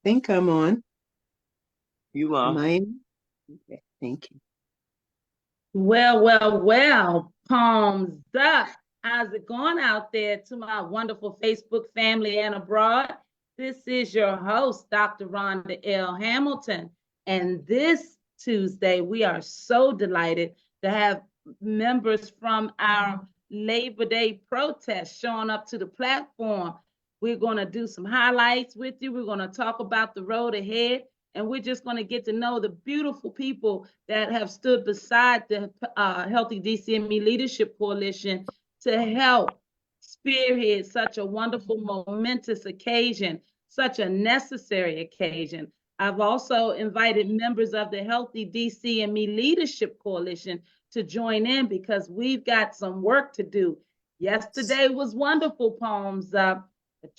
think I'm on. You Am are. I in? Okay, thank you. Well, palms up. How's it going out there to my wonderful Facebook family and abroad? This is your host, Dr. Rhonda L. Hamilton. And this Tuesday, we are so delighted to have members from our Labor Day protest showing up to the platform. We're going to do some highlights with you. We're going to talk about the road ahead, and we're just going to get to know the beautiful people that have stood beside the Healthy DCME Leadership Coalition to help spearhead such a wonderful, momentous occasion, such a necessary occasion. I've also invited members of the Healthy DCME Leadership Coalition to join in because we've got some work to do. Yesterday was wonderful, palms up, but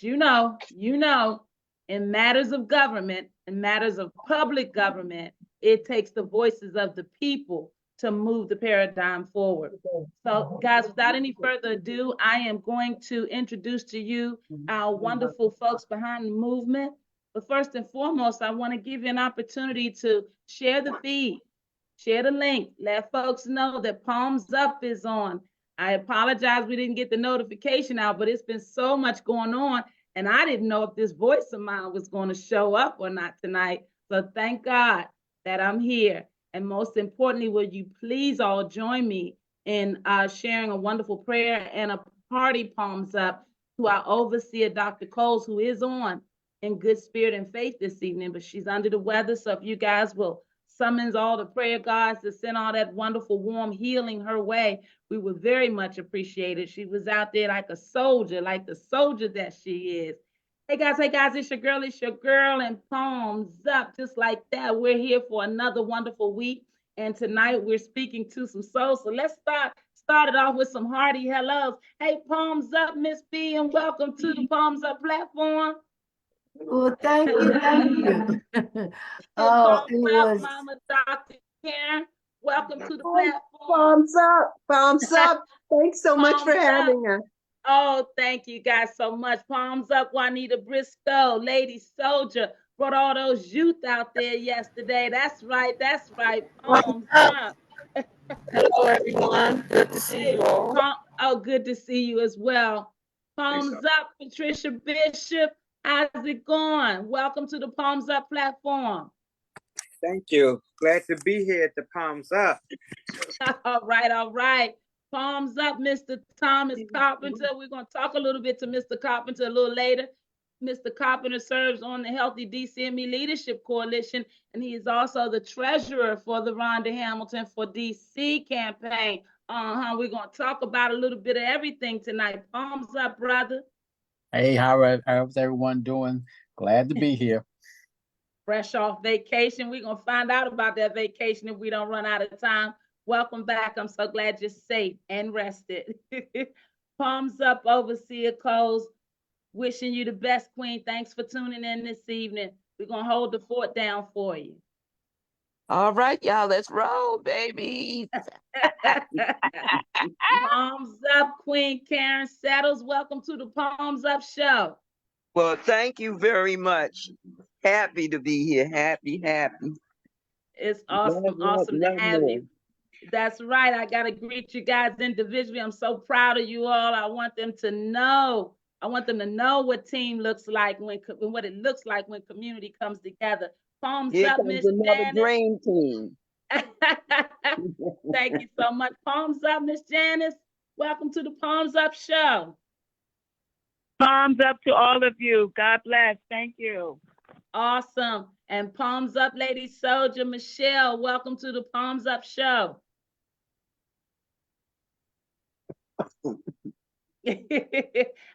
in matters of government, in matters of public government, it takes the voices of the people to move the paradigm forward. So, guys, without any further ado, I am going to introduce to you our wonderful folks behind the movement. But first and foremost, I want to give you an opportunity to share the feed, share the link, let folks know that Palms Up is on. I apologize we didn't get the notification out, but it's been so much going on, and I didn't know if this voice of mine was going to show up or not tonight. So thank God that I'm here. And most importantly, will you please all join me in sharing a wonderful prayer and a party palms up to our overseer, Dr. Coles, who is on in good spirit and faith this evening, but she's under the weather. So if you guys will summons all the prayer gods to send all that wonderful warm healing her way, we would very much appreciate it. She was out there like a soldier, like the soldier that she is. Hey guys, it's your girl, and palms up just like that. We're here for another wonderful week, and tonight we're speaking to some souls. So let's start it off with some hearty hellos. Hey, palms up, Miss B, and welcome to the Palms Up platform. Well, thank you, thank you. Oh, it was Mama Dr. Karen. Welcome to the platform. Palms up, palms up. Thanks so much for having us. Oh, thank you guys so much. Palms up, Juanita Briscoe, Lady Soldier, brought all those youth out there yesterday. That's right. Palms up. Hello, everyone. Good to see you all. Oh, good to see you as well. Palms up, Patricia Bishop. How's it going? Welcome to the Palms Up platform. Thank you. Glad to be here at the Palms Up. All right. Palms up, Mr. Thomas Carpenter. We're going to talk a little bit to Mr. Carpenter a little later. Mr. Carpenter serves on the Healthy DCME Leadership Coalition, and he is also the treasurer for the Rhonda Hamilton for DC campaign. We're going to talk about a little bit of everything tonight. Palms up, brother. Hey, how's everyone doing? Glad to be here. Fresh off vacation. We're going to find out about that vacation if we don't run out of time. Welcome back. I'm so glad you're safe and rested. Palms up, Overseer Coles. Wishing you the best, Queen. Thanks for tuning in this evening. We're going to hold the fort down for you. All right, y'all, let's roll, baby. Palms up, Queen Karen Settles. Welcome to the Palms Up show. Well, thank you very much. Happy to be here. Happy. It's awesome to have you. That's right. I got to greet you guys individually. I'm so proud of you all. I want them to know what team looks like when what it looks like when community comes together. Palms Here up, comes Miss another Janice. dream team. Thank you so much. Palms up, Miss Janice. Welcome to the Palms Up show. Palms up to all of you. God bless. Thank you. Awesome. And palms up, Lady Soldier Michelle. Welcome to the Palms Up show.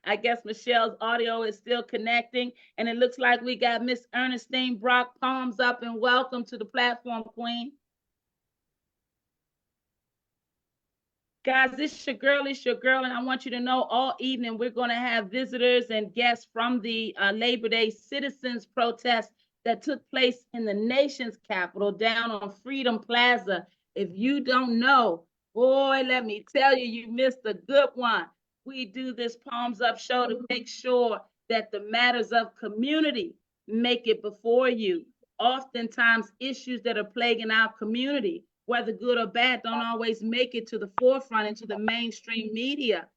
I guess Michelle's audio is still connecting, and it looks like we got Miss Ernestine Brock. Palms up and welcome to the platform, Queen. Guys, this is your girl, and I want you to know all evening we're going to have visitors and guests from the Labor Day citizens protest that took place in the nation's capital down on Freedom Plaza. If you don't know, boy, let me tell you, you missed a good one. We do this Palms Up show to make sure that the matters of community, make it before you. Oftentimes, issues that are plaguing our community, whether good or bad, don't always make it to the forefront into the mainstream media.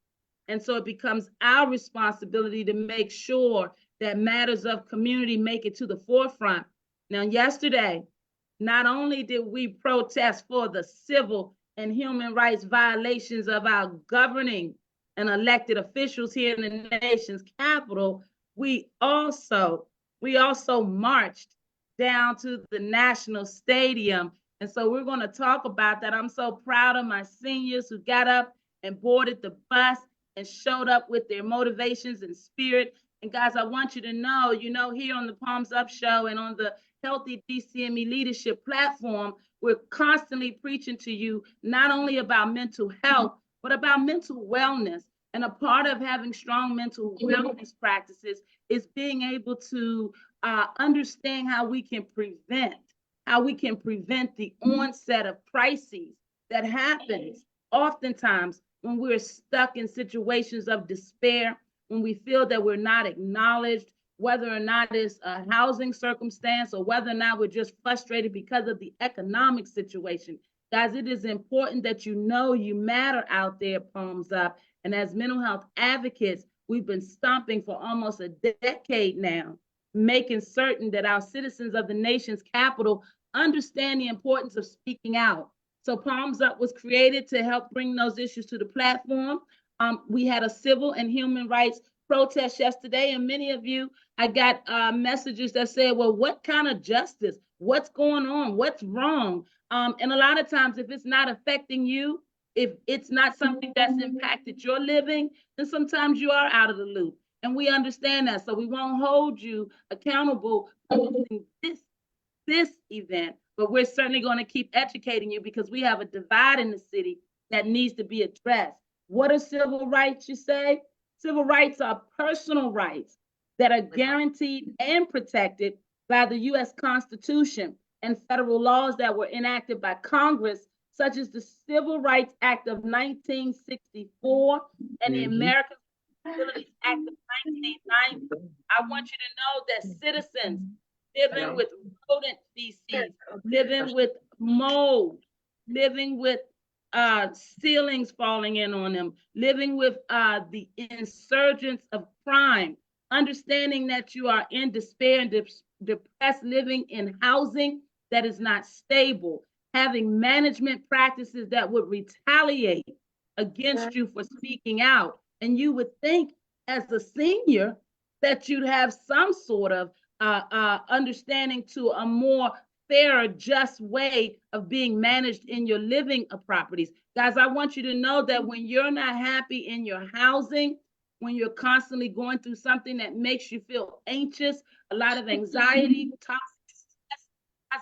And so it becomes our responsibility to make sure that matters of community make it to the forefront. Now, yesterday, not only did we protest for the civil and human rights violations of our governing and elected officials here in the nation's capital, we also marched down to the national stadium. And so we're going to talk about that. I'm so proud of my seniors who got up and boarded the bus and showed up with their motivations and spirit. And guys, I want you to know, here on the Palms Up Show and on the Healthy DCME Leadership platform, we're constantly preaching to you not only about mental health, but about mental wellness. And a part of having strong mental wellness practices is being able to understand how we can prevent the onset of crises that happens oftentimes when we're stuck in situations of despair, when we feel that we're not acknowledged, whether or not it's a housing circumstance or whether or not we're just frustrated because of the economic situation. Guys, it is important that you know you matter out there, Palms Up. And as mental health advocates, we've been stomping for almost a decade now, making certain that our citizens of the nation's capital understand the importance of speaking out. So Palms Up was created to help bring those issues to the platform. We had a civil and human rights protest yesterday, and many of you, I got messages that said, well, what kind of justice? What's going on? What's wrong? And a lot of times, if it's not affecting you, if it's not something that's impacted your living, then sometimes you are out of the loop. And we understand that. So we won't hold you accountable for this event, but we're certainly going to keep educating you because we have a divide in the city that needs to be addressed. What are civil rights, you say? Civil rights are personal rights that are guaranteed and protected by the U.S. Constitution and federal laws that were enacted by Congress, such as the Civil Rights Act of 1964 and the American Disabilities Act of 1990. I want you to know that citizens living with rodent feces, living with mold, living with ceilings falling in on them, living with the insurgence of crime, understanding that you are in despair and depressed, living in housing that is not stable, having management practices that would retaliate against you for speaking out. And you would think as a senior that you'd have some sort of understanding to a more fair, just way of being managed in your living properties. Guys, I want you to know that when you're not happy in your housing, when you're constantly going through something that makes you feel anxious, a lot of anxiety, toxic stress,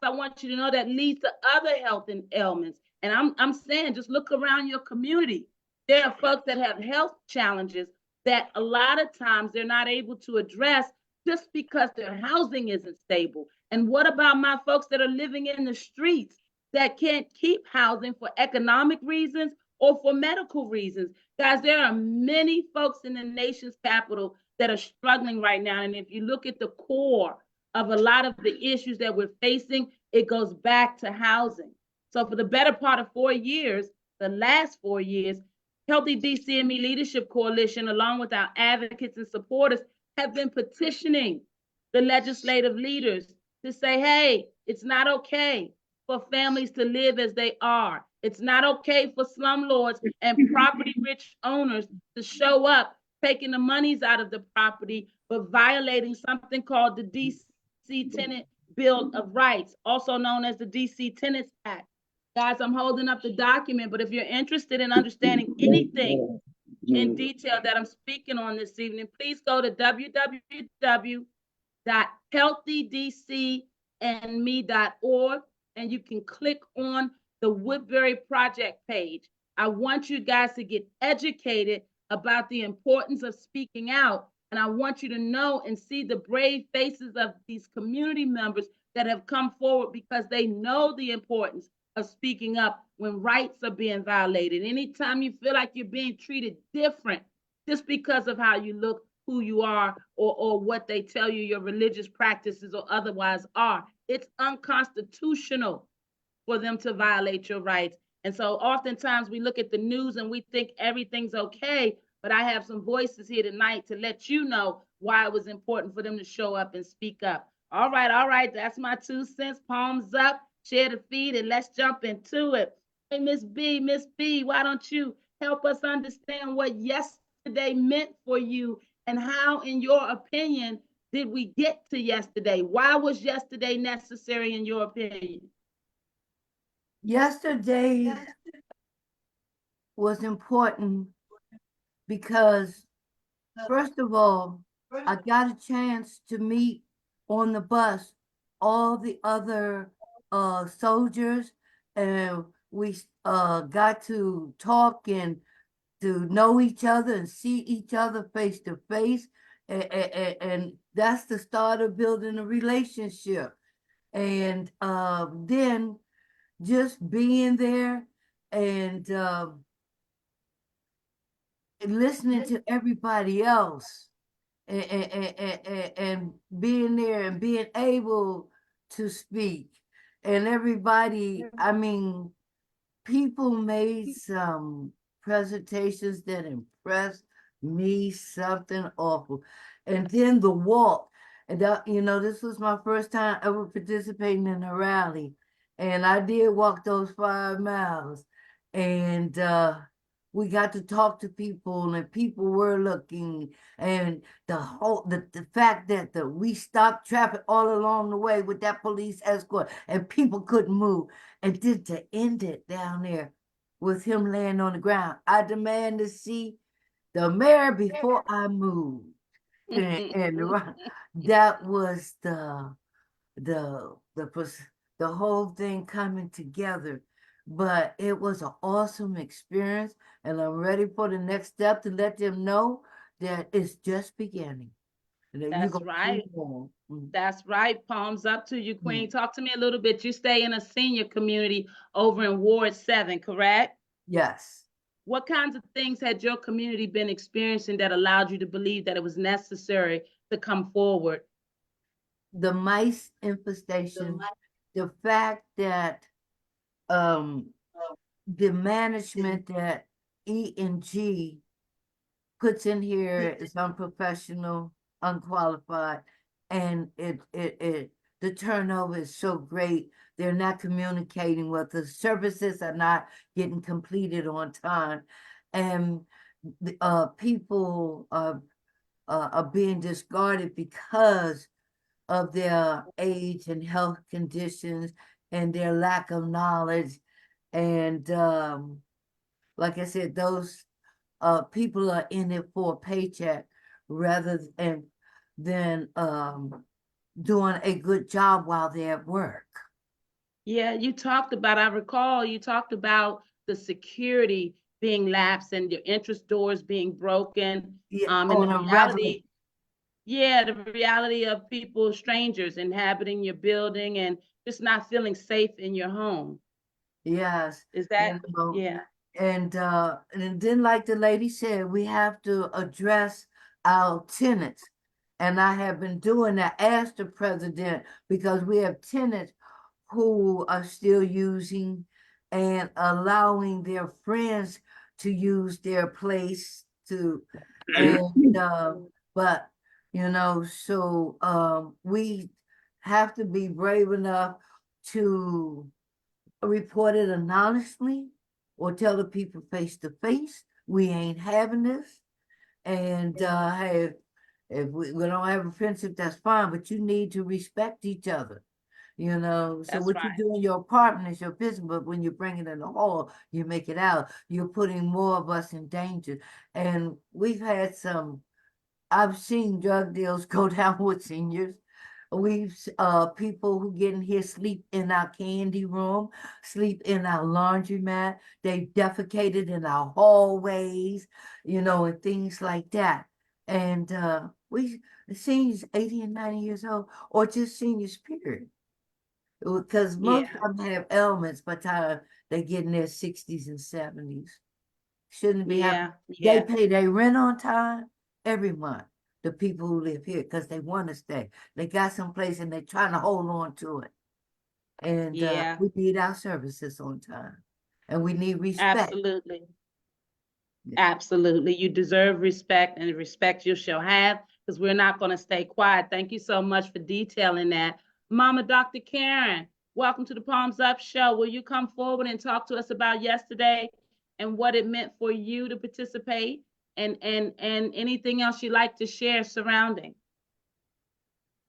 I want you to know that leads to other health ailments. And I'm saying, just look around your community. There are folks that have health challenges that a lot of times they're not able to address just because their housing isn't stable. And what about my folks that are living in the streets that can't keep housing for economic reasons or for medical reasons? Guys, there are many folks in the nation's capital that are struggling right now. And if you look at the core of a lot of the issues that we're facing, it goes back to housing. So for the better part of 4 years, the last 4 years, Healthy DCME Leadership Coalition, along with our advocates and supporters, have been petitioning the legislative leaders to say, hey, it's not okay for families to live as they are. It's not okay for slumlords and property-rich owners to show up, taking the monies out of the property, but violating something called the DC Tenant Bill of Rights, also known as the DC Tenants Act. Guys, I'm holding up the document, but if you're interested in understanding anything in detail that I'm speaking on this evening, please go to www.healthydcandme.org and you can click on the Woodbury Project page. I want you guys to get educated about the importance of speaking out. And I want you to know and see the brave faces of these community members that have come forward because they know the importance of speaking up when rights are being violated. Anytime you feel like you're being treated different just because of how you look, who you are or what they tell you your religious practices or otherwise are. It's unconstitutional for them to violate your rights. And so oftentimes we look at the news and we think everything's okay, but I have some voices here tonight to let you know why it was important for them to show up and speak up. All right, that's my 2 cents. Palms up, share the feed, and let's jump into it. Hey, Miss B, why don't you help us understand what yesterday meant for you and how, in your opinion, did we get to yesterday? Why was yesterday necessary in your opinion? Yesterday was important because, first of all, I got a chance to meet on the bus all the other soldiers, and we got to talk and to know each other and see each other face to face, and that's the start of building a relationship. And then just being there and listening to everybody else and being there and being able to speak. And everybody, I mean, people made some presentations that impressed me, something awful. And then the walk. And you know, this was my first time ever participating in a rally. And I did walk those 5 miles. And we got to talk to people, and people were looking, and the fact that we stopped traffic all along the way with that police escort, and people couldn't move, and then to end it down there with him laying on the ground. I demand to see the mayor before I move. And that was the whole thing coming together. But it was an awesome experience, and I'm ready for the next step to let them know that it's just beginning. That's right. That's right. Palms up to you, Queen. Talk to me a little bit. You stay in a senior community over in Ward 7, correct? Yes. What kinds of things had your community been experiencing that allowed you to believe that it was necessary to come forward? The mice infestation, the fact that the management that E&G puts in here is unprofessional, unqualified, and the turnover is so great. They're not communicating with us. Services are not getting completed on time, and people are being discarded because of their age and health conditions and their lack of knowledge. And like I said, those people are in it for a paycheck rather than doing a good job while they're at work. Yeah, I recall you talked about the security being lapsed and your entrance doors being broken. Yeah, And the reality, the reality of people, strangers inhabiting your building and just not feeling safe in your home. Yes. Is that, yeah. And then, like the lady said, we have to address our tenants. And I have been doing that, ask the president, because we have tenants who are still using and allowing their friends to use their place to, and but you know, so we have to be brave enough to report it anonymously or tell the people face to face, we ain't having this. And hey, if we don't have a friendship, that's fine, but you need to respect each other. You know, so That's what right. you do in your apartment is your business, but when you bring it in the hall, you make it out. You're putting more of us in danger. And we've had I've seen drug deals go down with seniors. We've people who get in here sleep in our candy room, sleep in our laundromat. They defecated in our hallways, you know, and things like that. And seniors 80 and 90 years old, or just seniors, period. Because most of them have ailments by the time they get in their 60s and 70s. Shouldn't be happening. They pay their rent on time every month. the people who live here because they want to stay. They got someplace and they're trying to hold on to it. And Yeah. we need our services on time. And we need respect. Absolutely. Yeah. Absolutely. You deserve respect, and respect you shall have, because we're not going to stay quiet. Thank you so much for detailing that. Mama Dr. Karen, welcome to the Palms Up Show. Will you come forward and talk to us about yesterday and what it meant for you to participate, and anything else you'd like to share surrounding?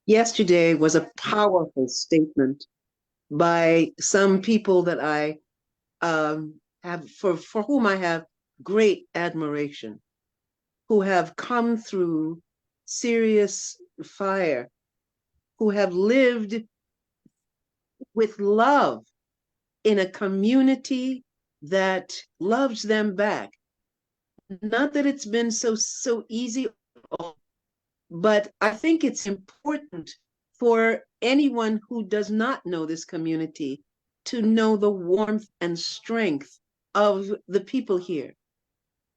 Yesterday was a powerful statement by some people that I have for whom I have great admiration, who have come through serious fire, who have lived with love in a community that loves them back. Not that it's been so easy, but I think it's important for anyone who does not know this community to know the warmth and strength of the people here.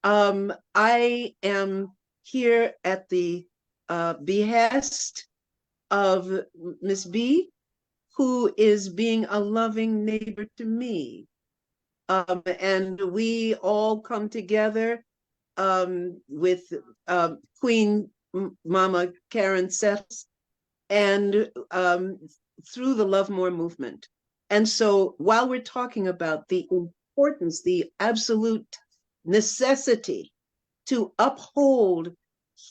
I am here at the behest of Miss B, who is being a loving neighbor to me. And we all come together with Queen Mama Karen Settles, and through the Love More movement. And so while we're talking about the importance, the absolute necessity to uphold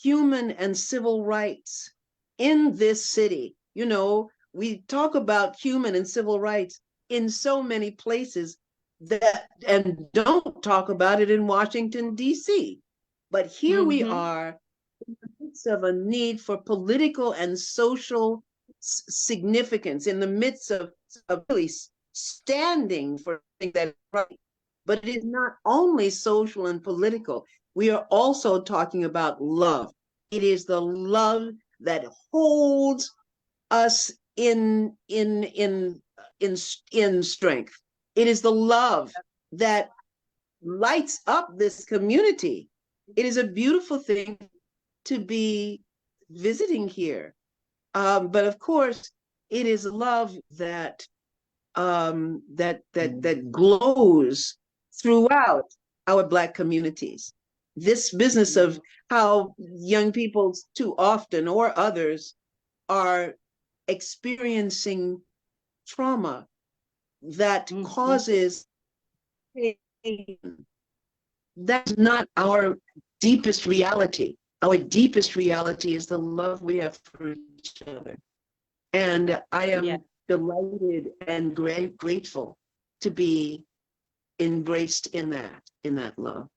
human and civil rights in this city, you know, we talk about human and civil rights in so many places that, and don't talk about it in Washington, D.C. But here we are in the midst of a need for political and social significance, in the midst of really standing for something that is right. But it is not only social and political. We are also talking about love. It is the love that holds us in strength. It is the love that lights up this community. It is a beautiful thing to be visiting here. But of course, it is love that that glows throughout our Black communities. This business of how young people too often, or others, are experiencing trauma that causes pain. That's not our deepest reality. Our deepest reality is the love we have for each other. And I am delighted and grateful to be embraced in that love.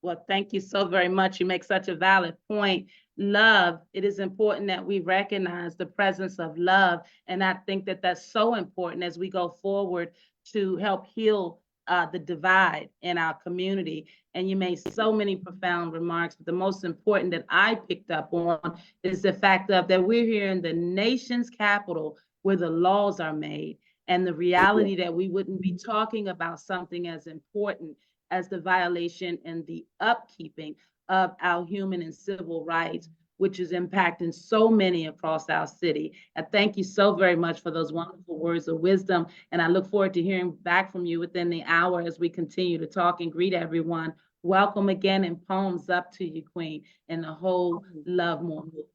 Well, thank you so very much. You make such a valid point. Love, it is important that we recognize the presence of love. And I think that that's so important as we go forward to help heal the divide in our community. And you made so many profound remarks, but the most important that I picked up on is the fact of that we're here in the nation's capital where the laws are made, and the reality that we wouldn't be talking about something as important as the violation and the upkeeping of our human and civil rights, which is impacting so many across our city. And thank you so very much for those wonderful words of wisdom. And I look forward to hearing back from you within the hour as we continue to talk and greet everyone. Welcome again, and palms up to you, Queen, and the whole Love More movement.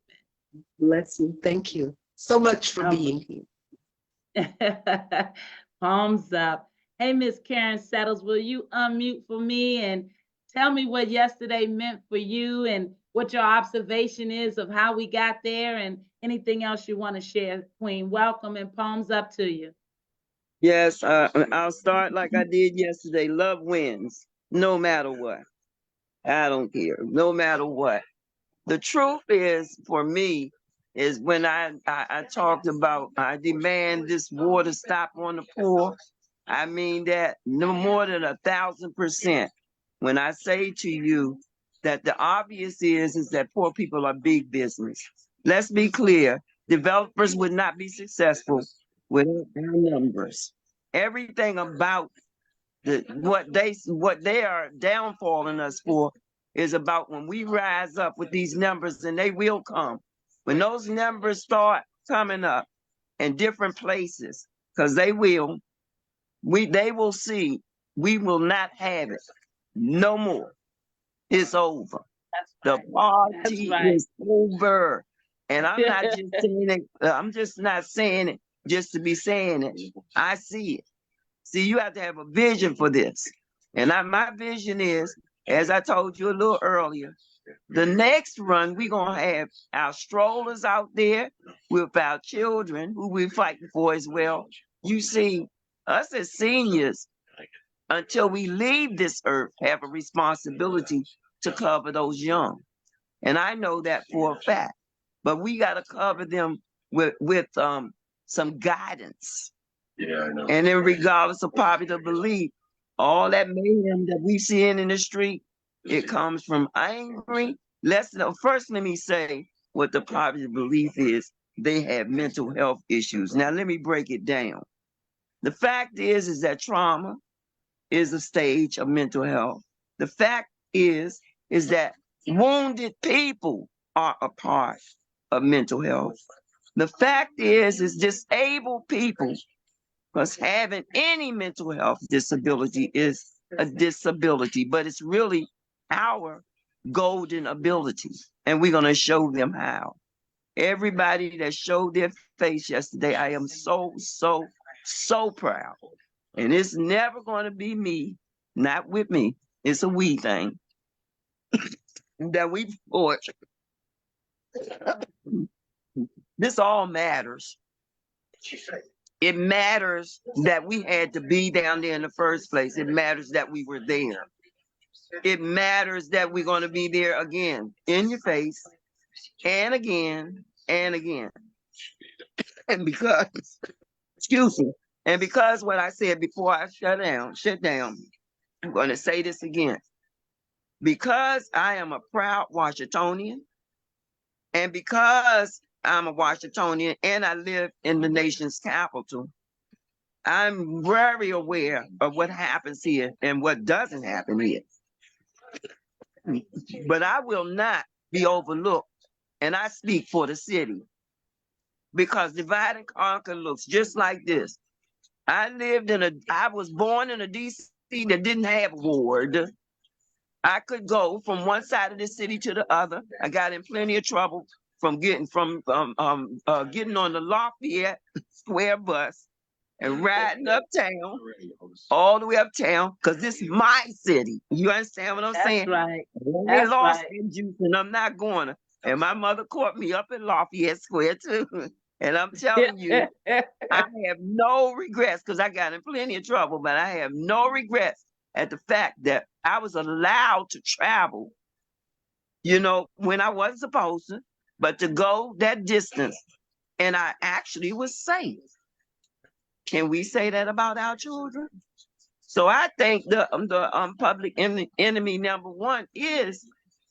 Bless you. Thank you so much for being here. Palms up. Hey, Miss Karen Settles, will you unmute for me and tell me what yesterday meant for you and what your observation is of how we got there, and anything else you want to share, Queen? Welcome, and palms up to you. Yes, I'll start like I did yesterday. Love wins, no matter what. I don't care, no matter what. The truth is, for me, is when I talked about, I demand this war to stop on the poor. I mean that no more than 1,000%. When I say to you that the obvious is that poor people are big business. Let's be clear, developers would not be successful without our numbers. Everything about what they are downfalling us for is about when we rise up with these numbers, and they will come. When those numbers start coming up in different places, because they will see we will not have it no more. It's over. The party is over. And I'm not just saying it, I'm just not saying it just to be saying it. I see it. See, you have to have a vision for this. And my vision is, as I told you a little earlier, the next run, we're going to have our strollers out there with our children who we're fighting for as well. You see, us as seniors, until we leave this earth, have a responsibility to cover those young. And I know that for a fact. But we got to cover them with some guidance. Yeah, I know. And then regardless of popular belief, all that mayhem that we seeing in the street, it comes from angry. First, let me say what the popular belief is. They have mental health issues. Now, let me break it down. The fact is that trauma is a stage of mental health. The fact is that wounded people are a part of mental health. The fact is disabled people, because having any mental health disability is a disability, but it's really our golden ability, and we're going to show them how. Everybody that showed their face yesterday, I am so, so, so proud. And it's never going to be me, not with me. It's a we thing that we fought. This all matters. It matters that we had to be down there in the first place. It matters that we were there. It matters that we're going to be there again, in your face, and again, and again. And because, excuse me, and because what I said before I shut down, I'm going to say this again. Because I am a proud Washingtonian, and because I'm a Washingtonian and I live in the nation's capital, I'm very aware of what happens here and what doesn't happen here. But I will not be overlooked, and I speak for the city, because divide and conquer looks just like this. I was born in a DC that didn't have a ward. I could go from one side of the city to the other. I got in plenty of trouble from getting on the Lafayette Square bus and riding uptown, all the way uptown, because this is my city. You understand what I'm saying? Right. They lost their juice, and I'm not going to. And my mother caught me up in Lafayette Square too. And I'm telling you, I have no regrets, because I got in plenty of trouble, but I have no regrets at the fact that I was allowed to travel, when I wasn't supposed to, but to go that distance, and I actually was safe. Can we say that about our children? So I think the public enemy number one is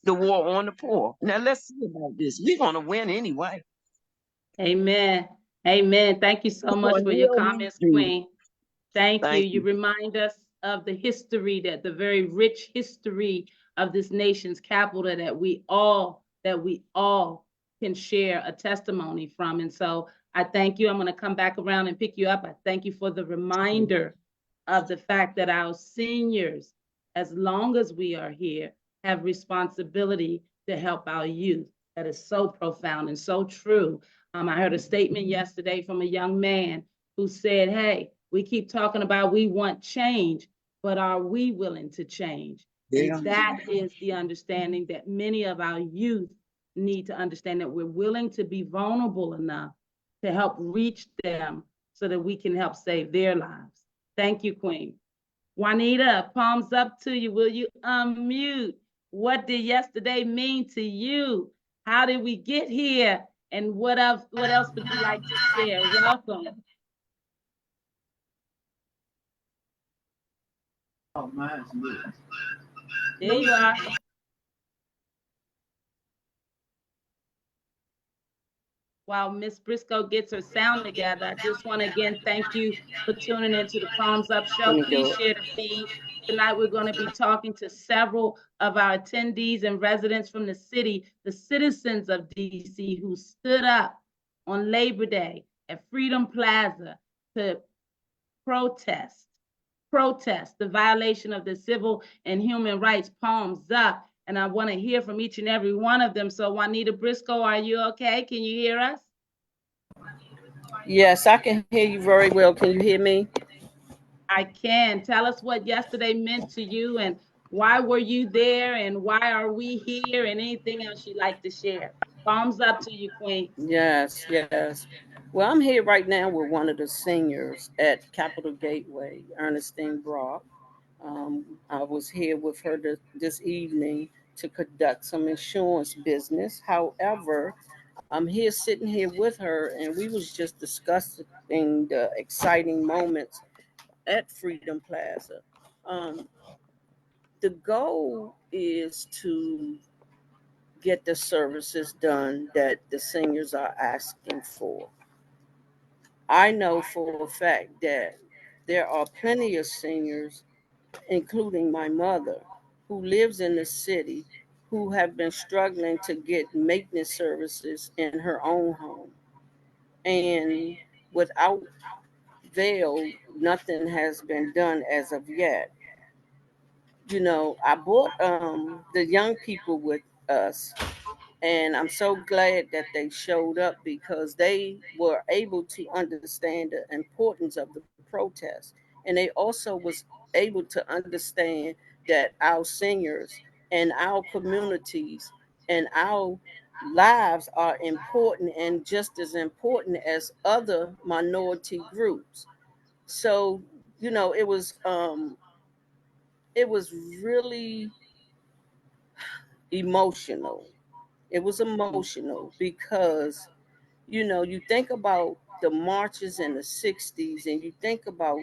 the war on the poor. Now let's see about this. We're going to win anyway. Amen. Amen. Thank you so much for your comments, Queen. Thank you. You remind us of the history, the very rich history of this nation's capital that we all can share a testimony from. And so I thank you. I'm going to come back around and pick you up. I thank you for the reminder of the fact that our seniors, as long as we are here, have responsibility to help our youth. That is so profound and so true. I heard a statement yesterday from a young man who said, hey, we keep talking about we want change, but are we willing to change? Yeah. And that is the understanding that many of our youth need to understand, that we're willing to be vulnerable enough to help reach them so that we can help save their lives. Thank you, Queen. Juanita, palms up to you. Will you unmute? What did yesterday mean to you? How did we get here? And what else would you like to share? Welcome. Oh, mine's lit. There you are. While Miss Briscoe gets her sound together, I just want to again thank you for tuning into the Palms Up Show. Please share the feed Tonight, we're going to be talking to several of our attendees and residents from the city, the citizens of DC, who stood up on Labor Day at Freedom Plaza to protest the violation of the civil and human rights. Palms up. And I want to hear from each and every one of them. So Juanita Briscoe, are you okay? Can you hear us? Yes, I can hear you very well. Can you hear me? I can. Tell us what yesterday meant to you and why were you there and why are we here and anything else you'd like to share. Palms up to you, Queen. Yes, yes. Well, I'm here right now with one of the seniors at Capitol Gateway, Ernestine Brock. I was here with her this evening to conduct some insurance business. However, I'm here sitting here with her, and we was just discussing the exciting moments at Freedom Plaza. Um, the goal is to get the services done that the seniors are asking for. I know for a fact that there are plenty of seniors, including my mother, who lives in the city, who have been struggling to get maintenance services in her own home. And without veil, nothing has been done as of yet. I brought the young people with us, and I'm so glad that they showed up because they were able to understand the importance of the protest, and they also was able to understand that our seniors and our communities and our lives are important and just as important as other minority groups. So it was really emotional. It was emotional because you think about the marches in the 60s and you think about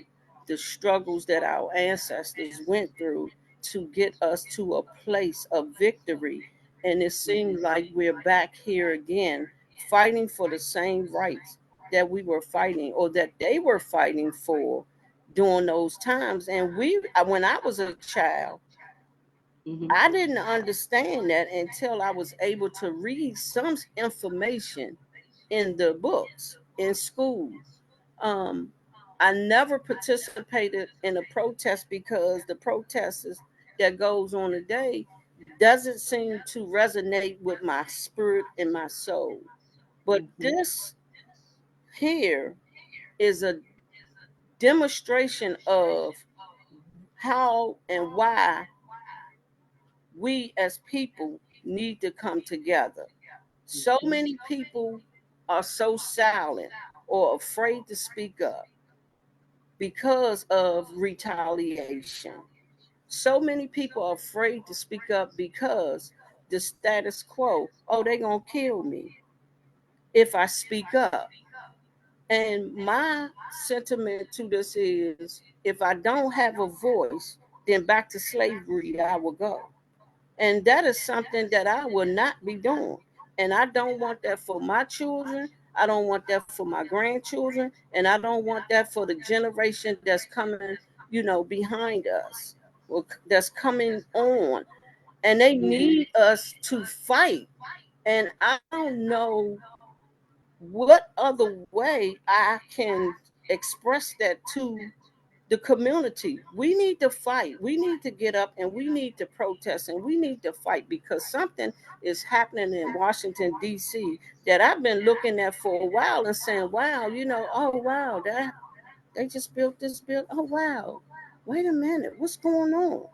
the struggles that our ancestors went through to get us to a place of victory. And it seems like we're back here again, fighting for the same rights that we were fighting or that they were fighting for during those times. And when I was a child, I didn't understand that until I was able to read some information in the books in school. Um, I never participated in a protest because the protesters that goes on today doesn't seem to resonate with my spirit and my soul. But this here is a demonstration of how and why we as people need to come together. So many people are so silent or afraid to speak up because of retaliation. So many people are afraid to speak up because the status quo, oh, they're going to kill me if I speak up. And my sentiment to this is if I don't have a voice, then back to slavery I will go. And that is something that I will not be doing. And I don't want that for my children. I don't want that for my grandchildren. And I don't want that for the generation that's coming, behind us, or that's coming on. And they need us to fight. And I don't know what other way I can express that to the community. We need to fight. We need to get up and we need to protest and we need to fight because something is happening in Washington, D.C. that I've been looking at for a while and saying, wow, oh, wow, that they just built this building. Oh, wow. Wait a minute. What's going on?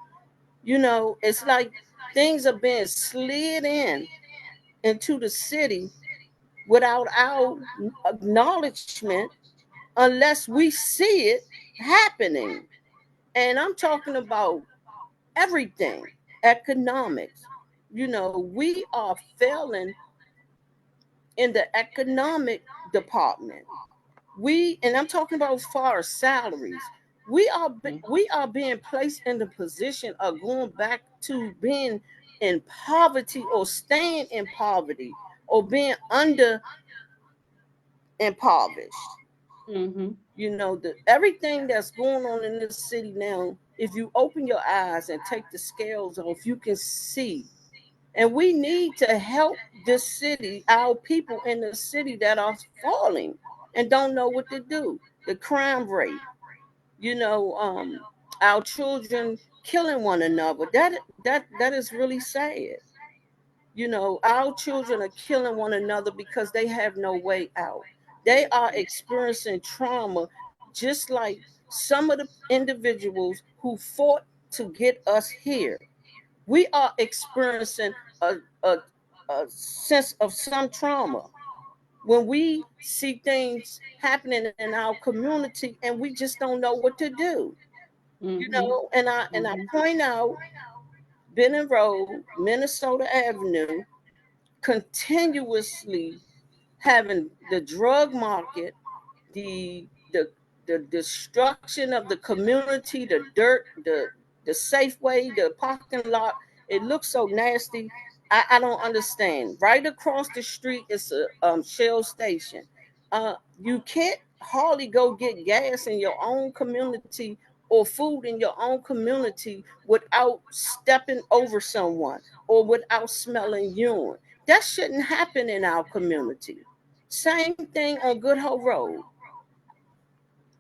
It's like things are being slid into the city without our acknowledgement unless we see it happening. And I'm talking about everything, economics. We are failing in the economic department. And I'm talking about as far as salaries. We are being placed in the position of going back to being in poverty or staying in poverty or being under impoverished. Everything that's going on in this city now if you open your eyes and take the scales off, you can see. And we need to help this city, our people in the city that are falling and don't know what to do. The crime rate, you know, our children killing one another. That is really sad. You know, our children are killing one another because they have no way out. They are experiencing trauma just like some of the individuals who fought to get us here. We are experiencing a, a, a sense of some trauma when we see things happening in our community and we just don't know what to do. You know, and I point out Benning Road, Minnesota Avenue, continuously having the drug market, the the the destruction of the community, the dirt, the Safeway, the parking lot. It looks so nasty. I don't understand. Right across the street is a Shell station. You can't hardly go get gas in your own community or food in your own community without stepping over someone or without smelling urine. That shouldn't happen in our community. Same thing on Good Hope Road,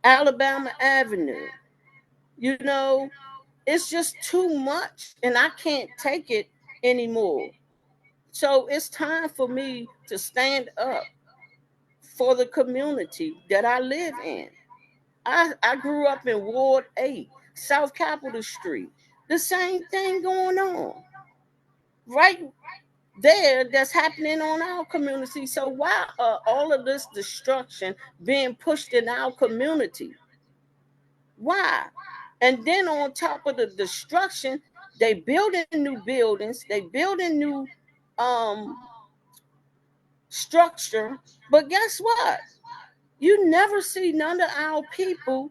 Alabama Avenue. You know, it's just too much and I can't take it anymore. So it's time for me to stand up for the community that I live in. I grew up in Ward 8, South Capitol Street. The same thing going on. Right there that's happening on our community. So why are all of this destruction being pushed in our community? Why? And then on top of the destruction, they building new buildings, they building new um structure. But guess what? You never see none of our people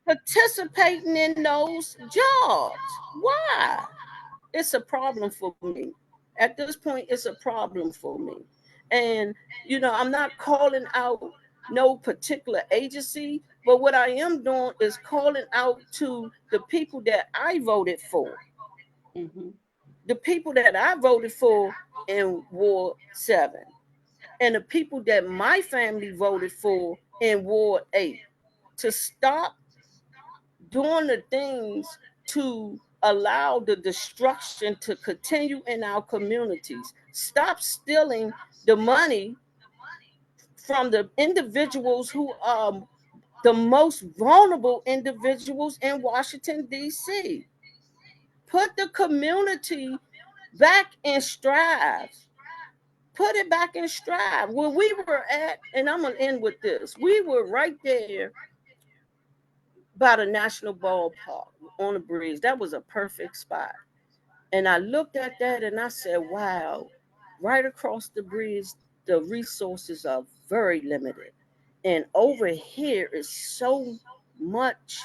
participating in those jobs. Why? It's a problem for me. At this point, it's a problem for me. And, you know, I'm not calling out no particular agency, but what I am doing is calling out to the people that I voted for. The people that I voted for in Ward 7, and the people that my family voted for in Ward 8 to stop doing the things to allow the destruction to continue in our communities. Stop stealing the money from the individuals who are the most vulnerable individuals in Washington, D.C. Put the community back in stride. Put it back in stride. Where we were at, and I'm going to end with this, we were right there by the National Ballpark on the bridge. That was a perfect spot. And I looked at that and I said, wow, right across the bridge, the resources are very limited. And over here is so much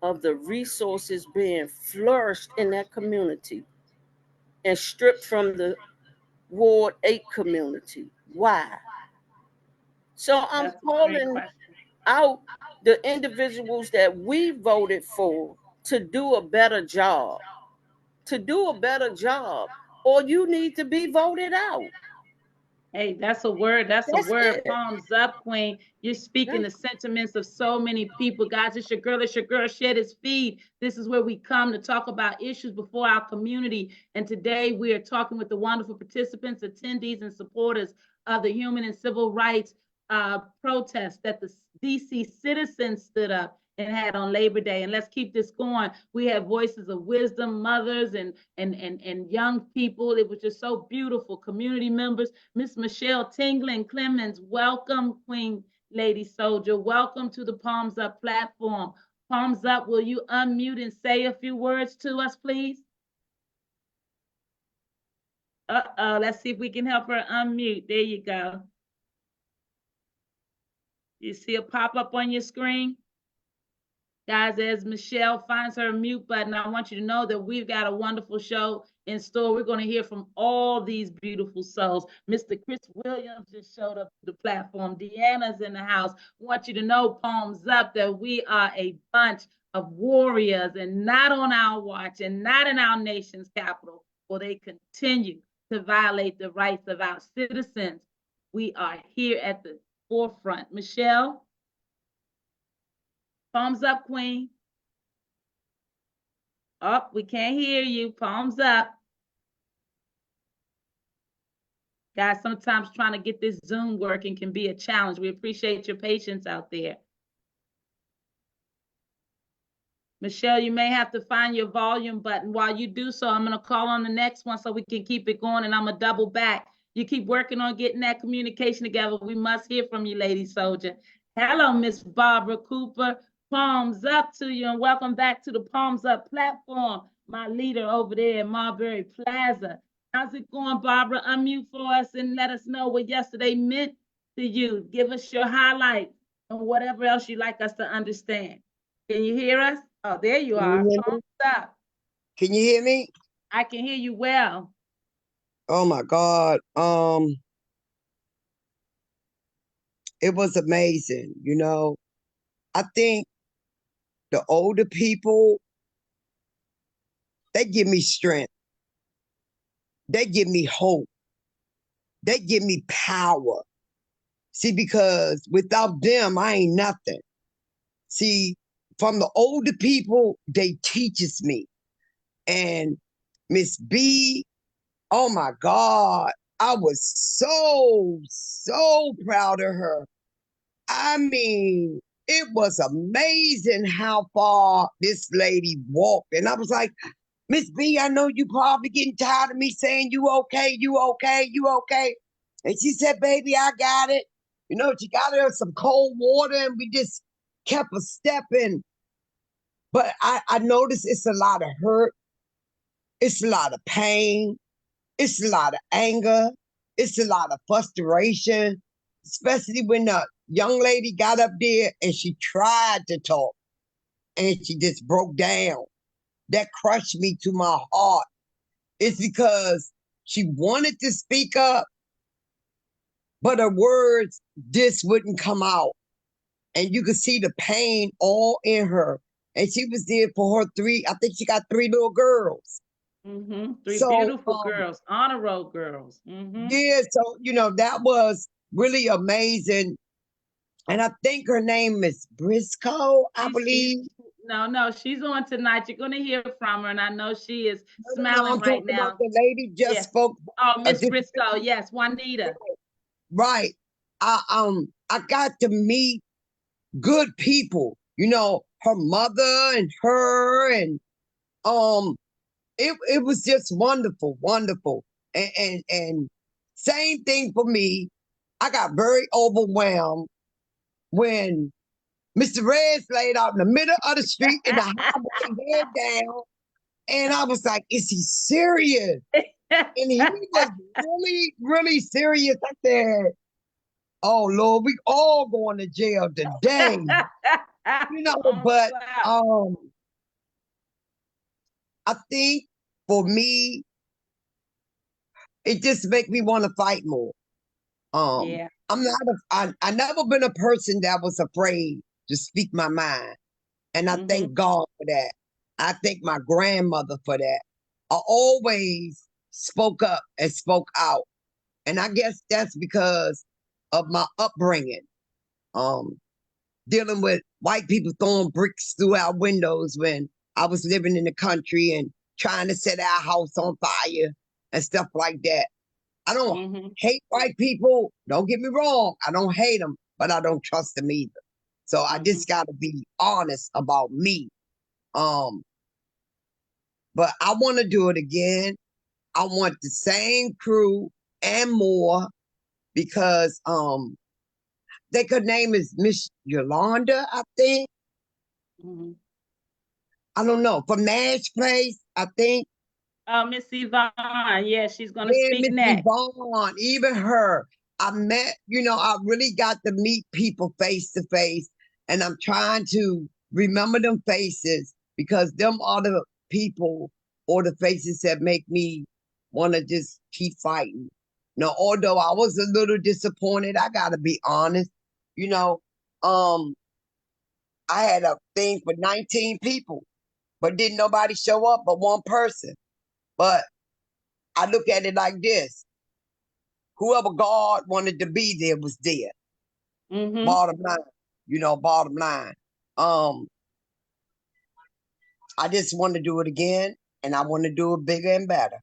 of the resources being flourished in that community and stripped from the Ward 8 community. Why? So I'm calling out the individuals that we voted for to do a better job. To do a better job, or you need to be voted out. Hey, that's a word. That's a word. It. Palms up, Queen. You're speaking the sentiments of so many people. Guys, it's your girl. It's your girl. Shed His Feed. This is where we come to talk about issues before our community. And today we are talking with the wonderful participants, attendees, and supporters of the human and civil rights protest that the DC citizens stood up and had on Labor Day. And let's keep this going. We have voices of wisdom, mothers and young people. It was just so beautiful. Community members, Miss Michelle Tingling Clemens, welcome, Queen Lady Soldier. Welcome to the Palms Up platform. Palms Up, will you unmute and say a few words to us, please? Let's see if we can help her unmute. There you go. You see a pop up on your screen? Guys, as Michelle finds her mute button, I want you to know that we've got a wonderful show in store. We're going to hear from all these beautiful souls. Mr. Chris Williams just showed up to the platform. Deanna's in the house. I want you to know, palms up, that we are a bunch of warriors, and not on our watch and not in our nation's capital will they continue to violate the rights of our citizens. We are here at the forefront. Michelle, palms up, Queen. Oh, we can't hear you. Palms up. Guys, sometimes trying to get this Zoom working can be a challenge. We appreciate your patience out there. Michelle, you may have to find your volume button. While you do so, I'm going to call on the next one so we can keep it going, and I'm going to double back. You keep working on getting that communication together. We must hear from you, Lady Soldier. Hello, Miss Barbara Cooper. Palms up to you, and welcome back to the Palms Up platform, my leader over there in Marbury Plaza. How's it going, Barbara? Unmute for us and let us know what yesterday meant to you. Give us your highlights and whatever else you'd like us to understand. Can you hear us? Oh, there you are. Palms up. Can you hear me? I can hear you well. Oh my God. It was amazing. You know, I think the older people, they give me strength. They give me hope. They give me power. See, because without them, I ain't nothing. See, from the older people, they teaches me. And Miss B, oh my God, I was so proud of her. I mean, it was amazing how far this lady walked. And I was like, Miss B, I know you probably getting tired of me saying you okay, you okay, you okay. And she said, baby, I got it. You know, she got her some cold water and we just kept a stepping. But I noticed it's a lot of hurt. It's a lot of pain. It's a lot of anger. It's a lot of frustration, especially when the young lady got up there and she tried to talk and she just broke down. That crushed me to my heart. It's because she wanted to speak up, but her words just wouldn't come out. And you could see the pain all in her. And she was there for her I think she got 3 little girls. Three beautiful girls, honor roll girls. Yeah, so, you know, that was really amazing. And I think her name is Briscoe, I believe. No, she's on tonight. You're going to hear from her, and I know she is smiling right now. The lady just spoke. Oh, Miss Briscoe, yes, Juanita. Right. I got to meet good people, you know, her mother and her, and it was just wonderful, wonderful. And same thing for me. I got very overwhelmed when Mr. Reds laid out in the middle of the street in the highway, head down, and I was like, is he serious? And he was really serious. I said, oh Lord, we all going to jail today. You know, but I think for me, it just make me want to fight more. I'm not I never been a person that was afraid to speak my mind. And I thank God for that. I thank my grandmother for that. I always spoke up and spoke out. And I guess that's because of my upbringing. Dealing with white people throwing bricks through our windows when I was living in the country and trying to set our house on fire and stuff like that. I don't hate white people. Don't get me wrong. I don't hate them, but I don't trust them either. So I just got to be honest about me. But I want to do it again. I want the same crew and more because I think her name is Miss Yolanda, I think. I don't know. From Nash Place, I think. Miss Yvonne, yeah, she's going to speak next. Yvonne, even her. I met, you know, I really got to meet people face to face, and I'm trying to remember them faces because them are the people or the faces that make me want to just keep fighting. Now, although I was a little disappointed, I got to be honest, you know, I had a thing for 19 people, but didn't nobody show up but one person. But I look at it like this. Whoever God wanted to be there was there. Mm-hmm. Bottom line, bottom line. I just want to do it again, and I want to do it bigger and better.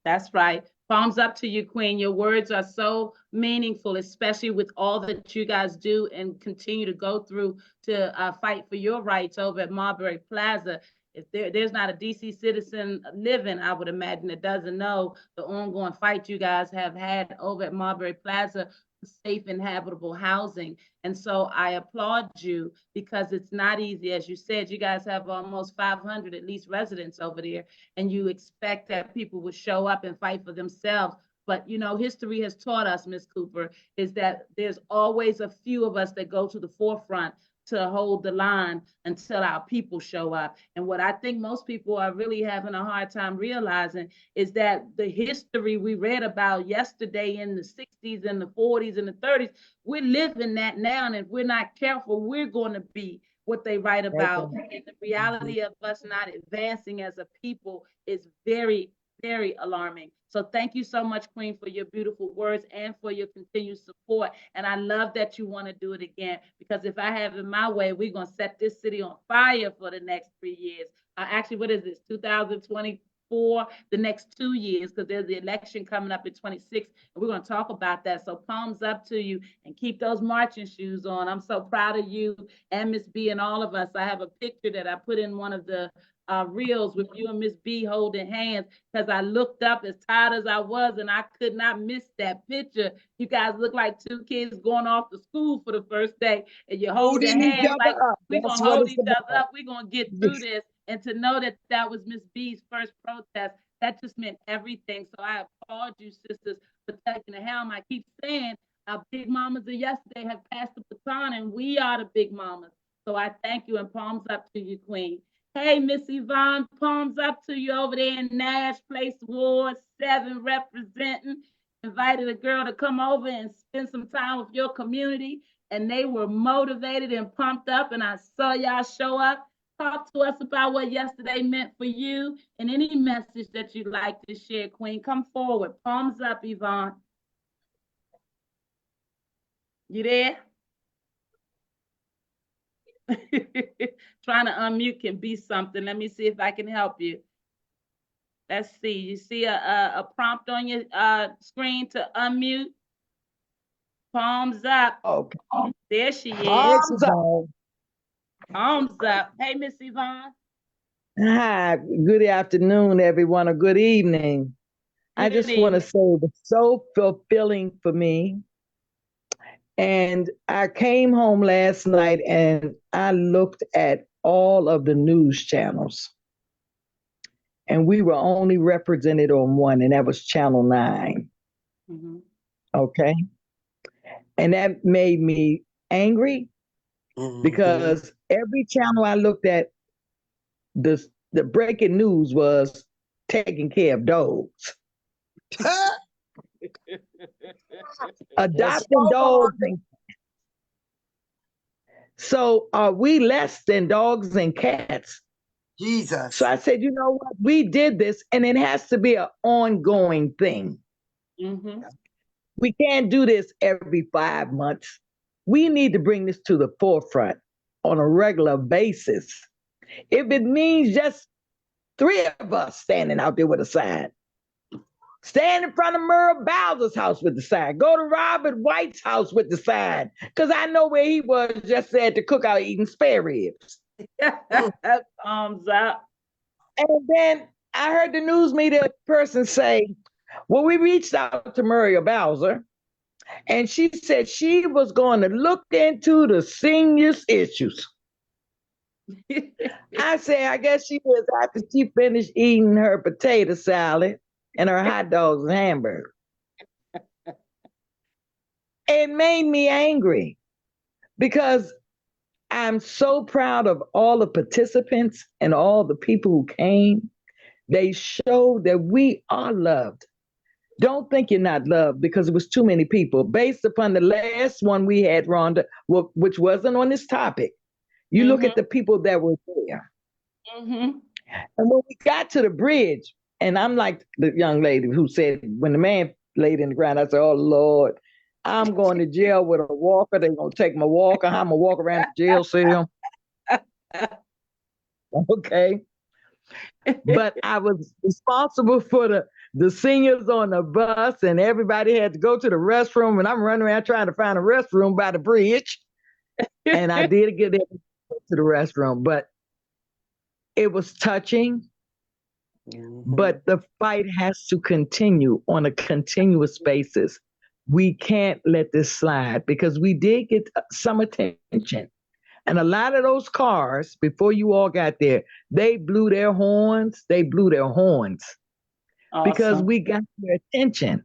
That's right. Palms up to you, Queen. Your words are so meaningful, especially with all that you guys do and continue to go through to fight for your rights over at Marbury Plaza. If there's not a DC citizen living, I would imagine, that doesn't know the ongoing fight you guys have had over at Marbury Plaza for safe and habitable housing. And so I applaud you because it's not easy. As you said, you guys have almost 500 at least residents over there, and you expect that people would show up and fight for themselves. But history has taught us, Ms. Cooper, is that there's always a few of us that go to the forefront to hold the line until our people show up. And what I think most people are really having a hard time realizing is that the history we read about yesterday in the 60s and the 40s and the 30s, we're living that now. And if we're not careful, we're going to be what they write about. And the reality of us not advancing as a people is very, very alarming. So thank you so much, Queen, for your beautiful words and for your continued support. And I love that you want to do it again, because if I have it my way, we're going to set this city on fire for the next 3 years. Actually, what is this, 2024, the next 2 years, because there's the election coming up in 26, and we're going to talk about that. So palms up to you, and keep those marching shoes on. I'm so proud of you and Miss B and all of us. I have a picture that I put in one of the reels with you and Miss B holding hands, because I looked up as tired as I was and I could not miss that picture. You guys look like two kids going off to school for the first day, and you're holding hands like we're going to hold each other up. We're going to get through this. And to know that that was Miss B's first protest, that just meant everything. So I applaud you, sisters, for taking the helm. I keep saying our big mamas of yesterday have passed the baton, and we are the big mamas. So I thank you, and palms up to you, Queen. Hey, Miss Yvonne, palms up to you over there in Nash Place Ward 7 representing. Invited a girl to come over and spend some time with your community, and they were motivated and pumped up, and I saw y'all show up. Talk to us about what yesterday meant for you and any message that you'd like to share, Queen. Come forward. Palms up, Yvonne. You there? Trying to unmute can be something. Let me see if I can help you. Let's see. You see a prompt on your screen to unmute? Palms up. Okay. There she is. Palms up. Palms up. Hey, Miss Yvonne. Hi. Good afternoon, everyone, or good evening. I just want to say it was so fulfilling for me. And I came home last night and I looked at all of the news channels. And we were only represented on one, and that was Channel 9. Mm-hmm. Okay. And that made me angry because every channel I looked at, the breaking news was taking care of dogs. Adopting dogs. So are we less than dogs and cats? Jesus. So I said, you know what? We did this, and it has to be an ongoing thing. Mm-hmm. We can't do this every 5 months. We need to bring this to the forefront on a regular basis. If it means just 3 of us standing out there with a sign, stand in front of Merle Bowser's house with the sign. Go to Robert White's house with the sign. Because I know where he was just at the cookout eating spare ribs. Thumbs up. And then I heard the news media person say, well, we reached out to Muriel Bowser, and she said she was going to look into the seniors' issues. I say, I guess she was after she finished eating her potato salad and her hot dogs and hamburgers. It made me angry because I'm so proud of all the participants and all the people who came. They showed that we are loved. Don't think you're not loved because it was too many people. Based upon the last one we had, Rhonda, which wasn't on this topic, You look at the people that were there. Mm-hmm. And when we got to the bridge, and I'm like the young lady who said, when the man laid in the ground, I said, oh, Lord, I'm going to jail with a walker. They're going to take my walker. I'm going to walk around the jail cell. Okay. But I was responsible for the seniors on the bus, and everybody had to go to the restroom, and I'm running around trying to find a restroom by the bridge. And I did get to the restroom, but it was touching. But the fight has to continue on a continuous basis. We can't let this slide, because we did get some attention. And a lot of those cars, before you all got there, they blew their horns. Because Awesome. we got their attention.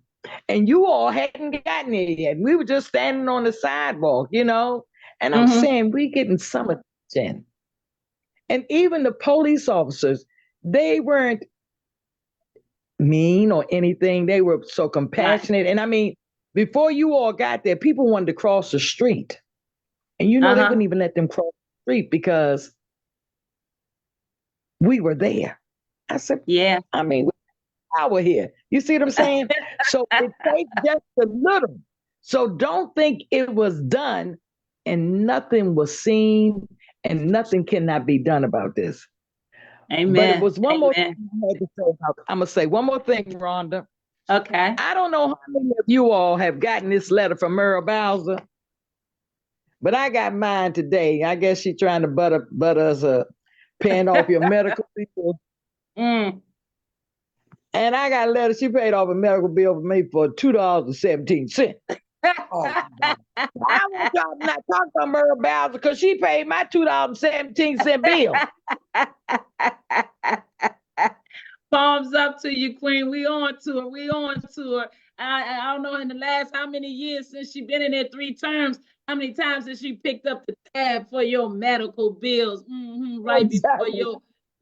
And you all hadn't gotten there yet. We were just standing on the sidewalk, you know? And I'm saying, we getting some attention. And even the police officers, they weren't mean or anything. They were so compassionate. Right. And I mean, before you all got there, people wanted to cross the street. And you know, they wouldn't even let them cross the street because we were there. I said, yeah. I mean, we're power here. You see what I'm saying? So it takes just a little. So don't think it was done and nothing was seen and nothing cannot be done about this. Amen. But it was one more thing I had to say about. I'm gonna say one more thing, Rhonda. Okay. I don't know how many of you all have gotten this letter from Muriel Bowser, but I got mine today. I guess she's trying to butter us paying off your medical bill. And I got a letter. She paid off a medical bill for me for $2.17. Oh, I want y'all not talk about Muriel Bowser because she paid my $2.17 bill. Palms up to you, Queen. We on tour. I don't know in the last how many years since she been in there 3 terms, how many times has she picked up the tab for your medical bills?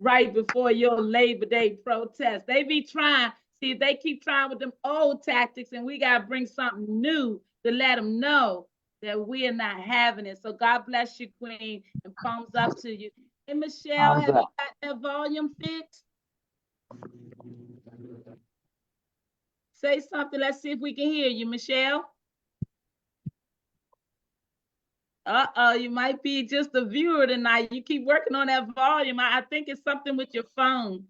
Right before your Labor Day protest. They be trying. See, they keep trying with them old tactics, and we gotta bring something new to let them know that we are not having it. So God bless you, Queen, and palms up to you. And Michelle, have you got that volume fixed? Say something. Let's see if we can hear you, Michelle. You might be just a viewer tonight. You keep working on that volume. I think it's something with your phone.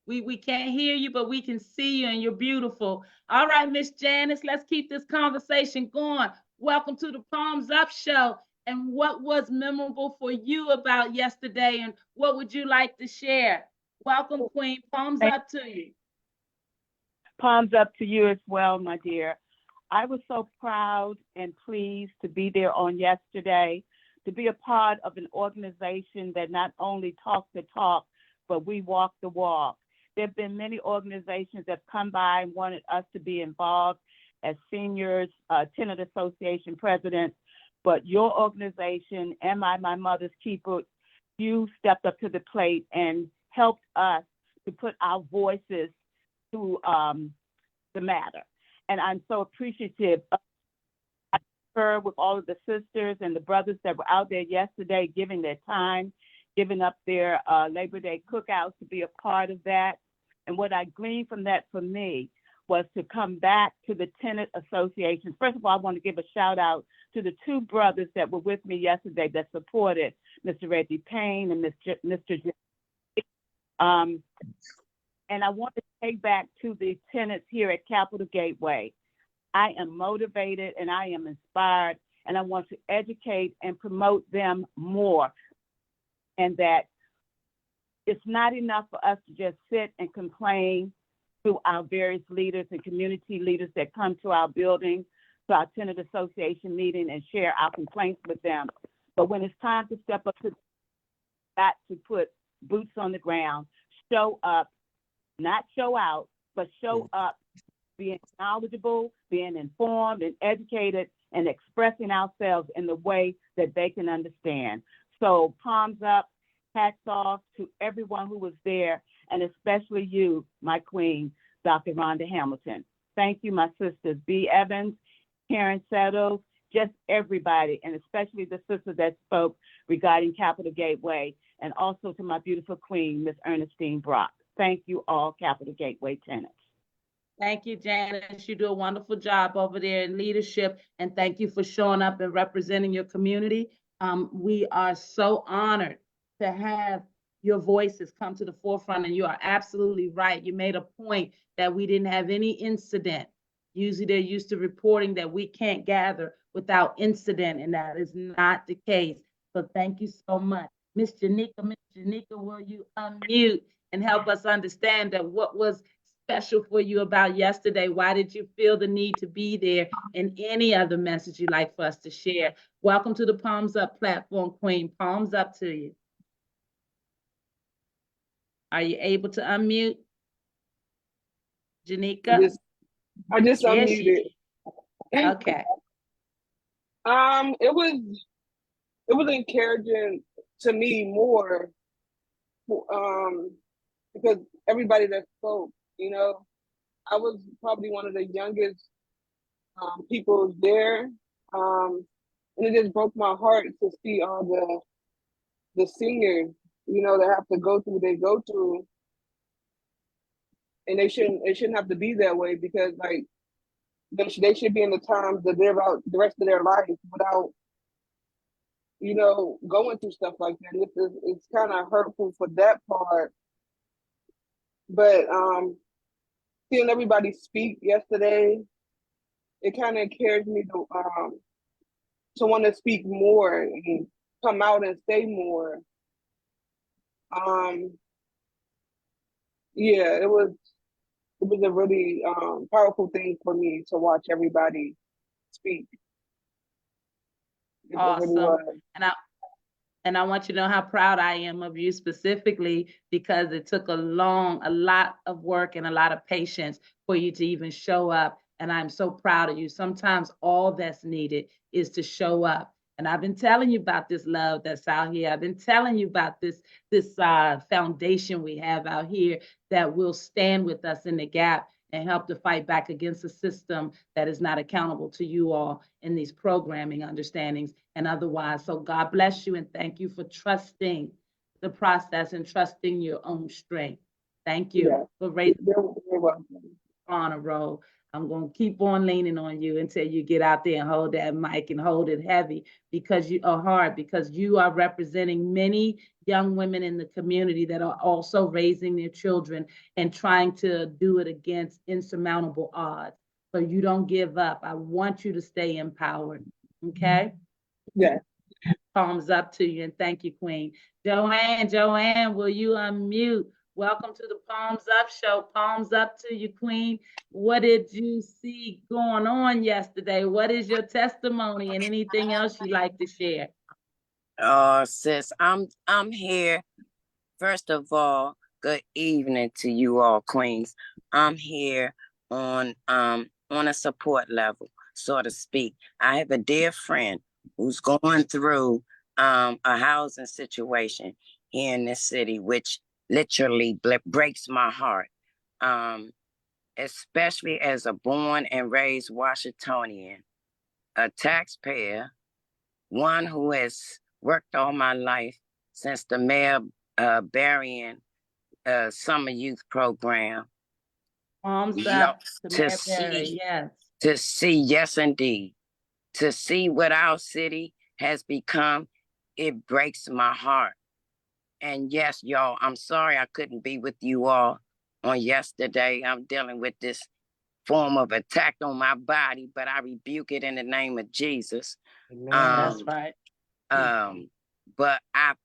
We can't hear you, but we can see you, and you're beautiful. All right, Miss Janice, let's keep this conversation going. Welcome to the Palms Up Show. And what was memorable for you about yesterday, and what would you like to share? Welcome, Queen. Palms up to you. Palms up to you as well, my dear. I was so proud and pleased to be there on yesterday, to be a part of an organization that not only talked the talk, but we walk the walk. There have been many organizations that have come by and wanted us to be involved as seniors, tenant association presidents, but your organization, Am I My Mother's Keeper, you stepped up to the plate and helped us to put our voices to the matter. And I'm so appreciative of her with all of the sisters and the brothers that were out there yesterday, giving their time, giving up their Labor Day cookouts to be a part of that. And what I gleaned from that for me was to come back to the tenant association. First of all, I want to give a shout out to the 2 brothers that were with me yesterday that supported Mr. Reggie Payne and Mr. And I want to take back to the tenants here at Capitol Gateway. I am motivated and I am inspired, and I want to educate and promote them more. And that it's not enough for us to just sit and complain to our various leaders and community leaders that come to our building, to our tenant association meeting, and share our complaints with them. But when it's time to step up to that, to put boots on the ground, show up, not show out, but show up, being knowledgeable, being informed and educated, and expressing ourselves in the way that they can understand. So palms up, hats off to everyone who was there, and especially you, my queen, Dr. Rhonda Hamilton. Thank you, my sisters, B. Evans, Karen Settles, just everybody, and especially the sister that spoke regarding Capital Gateway, and also to my beautiful queen, Miss Ernestine Brock. Thank you all, Capital Gateway tenants. Thank you, Janice. You do a wonderful job over there in leadership, and thank you for showing up and representing your community. We are so honored to have your voices come to the forefront, and you are absolutely right. You made a point that we didn't have any incident. Usually they're used to reporting that we can't gather without incident, and that is not the case. So thank you so much. Miss Janika, will you unmute and help us understand that what was special for you about yesterday? Why did you feel the need to be there? And any other message you'd like for us to share? Welcome to the Palms Up platform, Queen. Palms up to you. Are you able to unmute? Janika? I just There she unmuted. is. Okay. It was encouraging to me more, because everybody that spoke, you know, I was probably one of the youngest people there, and it just broke my heart to see all the seniors, you know, that have to go through what they go through, and it shouldn't have to be that way, because like they should be in the times to live out the rest of their life without, you know, going through stuff like that. It's kind of hurtful for that part. But seeing everybody speak yesterday, it kind of encouraged me to want to speak more and come out and say more. Yeah, it was a really powerful thing for me to watch everybody speak. It really Awesome. was. And I want you to know how proud I am of you specifically, because it took a lot of work and a lot of patience for you to even show up. And I'm so proud of you. Sometimes all that's needed is to show up. And I've been telling you about this love that's out here. I've been telling you about this foundation we have out here that will stand with us in the gap and help to fight back against a system that is not accountable to you all in these programming understandings and otherwise. So God bless you, and thank you for trusting the process and trusting your own strength. Thank you for raising on a roll. I'm going to keep on leaning on you until you get out there and hold that mic and hold it heavy, because you are hard, because you are representing many young women in the community that are also raising their children and trying to do it against insurmountable odds. So you don't give up. I want you to stay empowered. Okay? Yeah. Palms up to you, and thank you, Queen. Joanne, will you unmute? Welcome to the Palms Up Show. Palms up to you, Queen. What did you see going on yesterday? What is your testimony and anything else you'd like to share? Sis, I'm here. First of all, good evening to you all, Queens. I'm here on a support level, so to speak. I have a dear friend who's going through a housing situation here in this city, which literally breaks my heart, especially as a born and raised Washingtonian, a taxpayer, one who has worked all my life since the Mayor Berrien summer youth program. Palms up to see, yes, indeed, to see what our city has become, it breaks my heart. And yes, y'all, I'm sorry I couldn't be with you all on yesterday. I'm dealing with this form of attack on my body, but I rebuke it in the name of Jesus. That's right. But I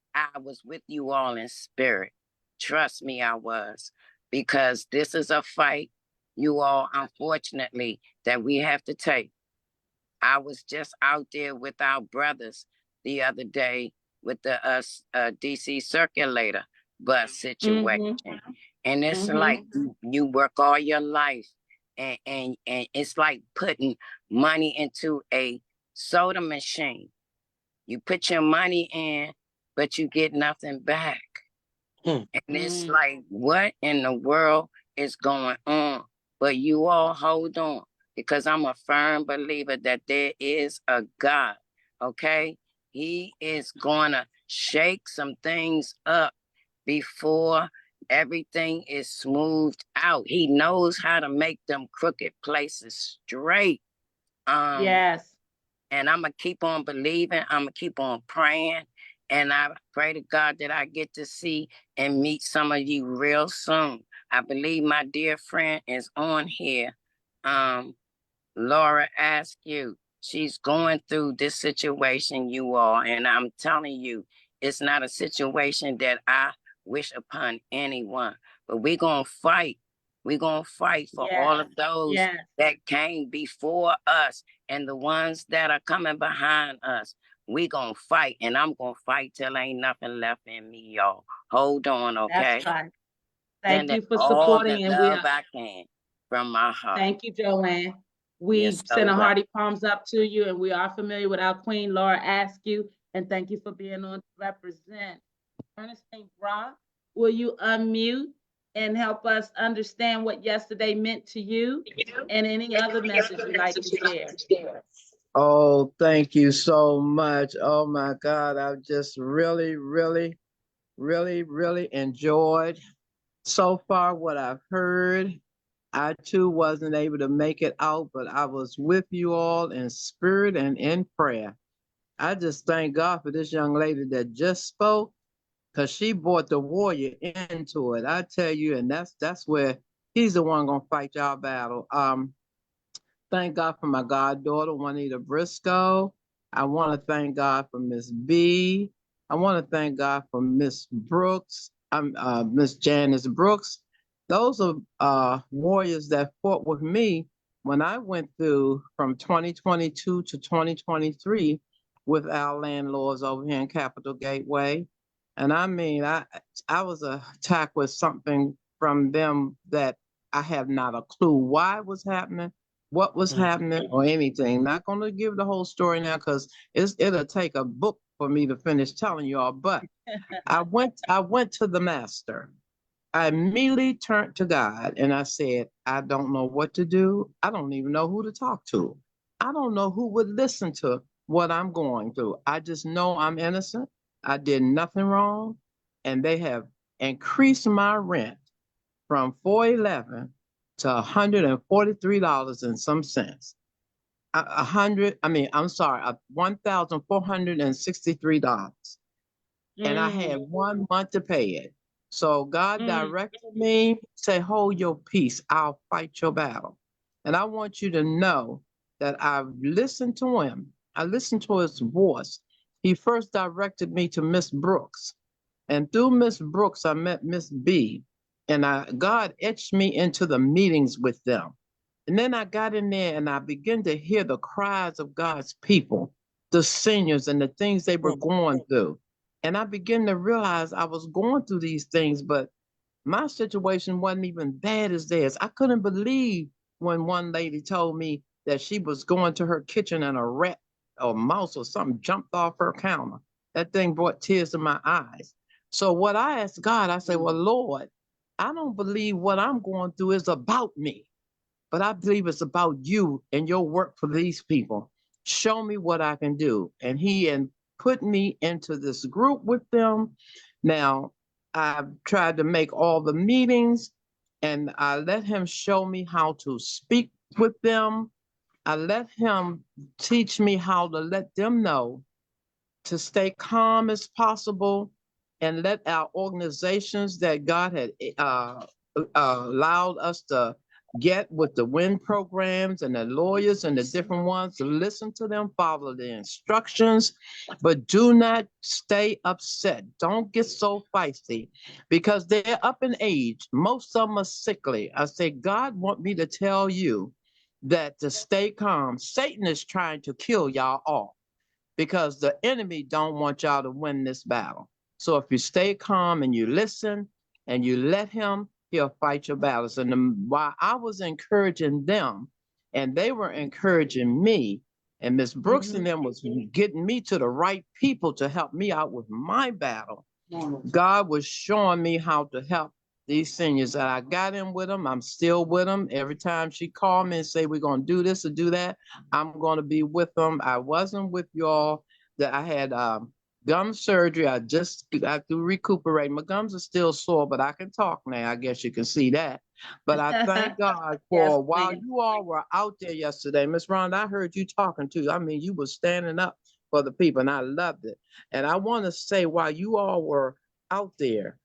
was with you all in spirit. Trust me, I was, because this is a fight, you all, unfortunately, that we have to take. I was just out there with our brothers the other day with the DC circulator bus situation. And it's like you work all your life, and it's like putting money into a soda machine. You put your money in, but you get nothing back. And it's like, what in the world is going on? But you all hold on. because I'm a firm believer that there is a God, okay? He is going to shake some things up before everything is smoothed out. He knows how to make them crooked places straight. Yes. And I'm going to keep on believing. I'm going to keep on praying. And I pray to God that I get to see and meet some of you real soon. I believe my dear friend is on here. Laura Askew. She's going through this situation, you all. And I'm telling you, it's not a situation that I wish upon anyone. But we're going to fight. We're going to fight for all of those that came before us and the ones that are coming behind us. We're going to fight, and I'm going to fight till ain't nothing left in me, y'all. Hold on, okay? That's right. Thank you for all supporting, the and we love are, I can from my heart. thank you, Joanne. We Yes, send a well. hearty palms up to you, and we are familiar with our Queen Laura Askew, and thank you for being on to represent. Ernestine Brock, will you unmute and help us understand what yesterday meant to you and any other message you'd like to share? Oh, thank you so much. Oh my God, I've just really enjoyed so far what I've heard. I too wasn't able to make it out, but I was with you all in spirit and in prayer. I just thank God for this young lady that just spoke, because she brought the warrior into it. I tell you, and that's where he's the one gonna fight y'all battle. Thank God for my goddaughter, Juanita Briscoe. I want to thank God for Miss B. I want to thank God for Miss Brooks. Miss Janice Brooks. Those are warriors that fought with me when I went through from 2022 to 2023 with our landlords over here in Capital Gateway. And I mean, I was attacked with something from them that I have not a clue why it was happening, what was happening, or anything. Not going to give the whole story now because it'll take a book for me to finish telling you all. But I went to the master. I immediately turned to God and I said, I don't know what to do. I don't even know who to talk to. I don't know who would listen to what I'm going through. I just know I'm innocent. I did nothing wrong. And they have increased my rent from $411 to $143 and some cents. $1,463. And I had 1 month to pay it. So God directed me, say, hold your peace. I'll fight your battle. And I want you to know that I've listened to him. I listened to his voice. He first directed me to Miss Brooks. And through Miss Brooks, I met Miss B. And God etched me into the meetings with them. And then I got in there and I began to hear the cries of God's people, the seniors and the things they were going through. And I began to realize I was going through these things, but my situation wasn't even bad as theirs. I couldn't believe when one lady told me that she was going to her kitchen and a rat or mouse or something jumped off her counter. That thing brought tears to my eyes. So what I asked God, I said, well, Lord, I don't believe what I'm going through is about me, but I believe it's about you and your work for these people. Show me what I can do. And he put me into this group with them. Now, I've tried to make all the meetings and I let him show me how to speak with them. I let him teach me how to let them know to stay calm as possible and let our organizations that God had allowed us to get with the WIN programs and the lawyers and the different ones to listen to them, follow the instructions, but do not stay upset. Don't get so feisty because they're up in age. Most of them are sickly. I say, God want me to tell you that to stay calm. Satan is trying to kill y'all all because the enemy don't want y'all to win this battle. So if you stay calm and you listen and you let him, he'll fight your battles. And while I was encouraging them and they were encouraging me, and Miss Brooks and them was getting me to the right people to help me out with my battle, God was showing me how to help these seniors. And I got in with them. I'm still with them. Every time she called me and say, we're going to do this or do that, I'm going to be with them. I wasn't with y'all that I had gum surgery. I got to recuperate. My gums are still sore, but I can talk now. I guess you can see that. But I thank God for Yes, while ma'am. you all were out there yesterday, Miss Rhonda, I heard you talking too. I mean, you were standing up for the people, and I loved it. And I want to say, while you all were out there,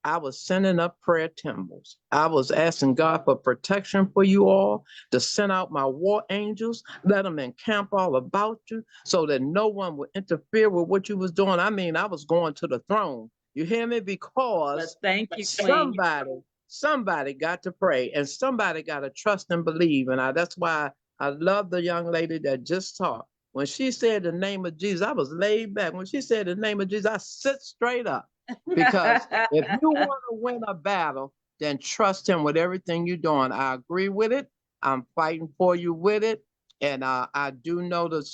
I was sending up prayer timbers. I was asking God for protection for you all, to send out my war angels, let them encamp all about you so that no one would interfere with what you was doing. I mean, I was going to the throne. You hear me? But Because thank you, Queen. somebody got to pray and somebody got to trust and believe. And that's why I love the young lady that just talked. When she said the name of Jesus, I was laid back. When she said the name of Jesus, I sit straight up. Because if you want to win a battle, then trust him with everything you're doing. I agree with it. I'm fighting for you with it. And I do know the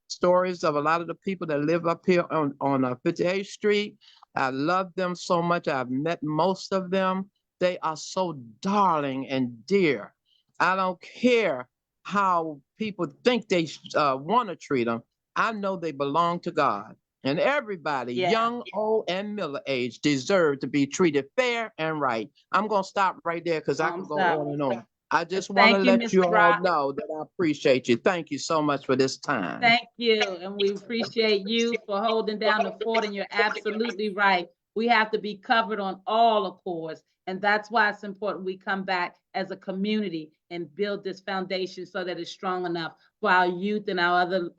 stories of a lot of the people that live up here on 58th Street. I love them so much. I've met most of them. They are so darling and dear. I don't care how people think they want to treat them. I know they belong to God. And everybody, Yeah. young, old, and middle age, deserve to be treated fair and right. I'm going to stop right there because I can go on and on. I just want to Thank you, let Ms. you all Brock. know that I appreciate you. Thank you so much for this time. Thank you, and we appreciate you for holding down the fort, and you're absolutely right. We have to be covered on all accords, and that's why it's important we come back as a community and build this foundation so that it's strong enough for our youth and our other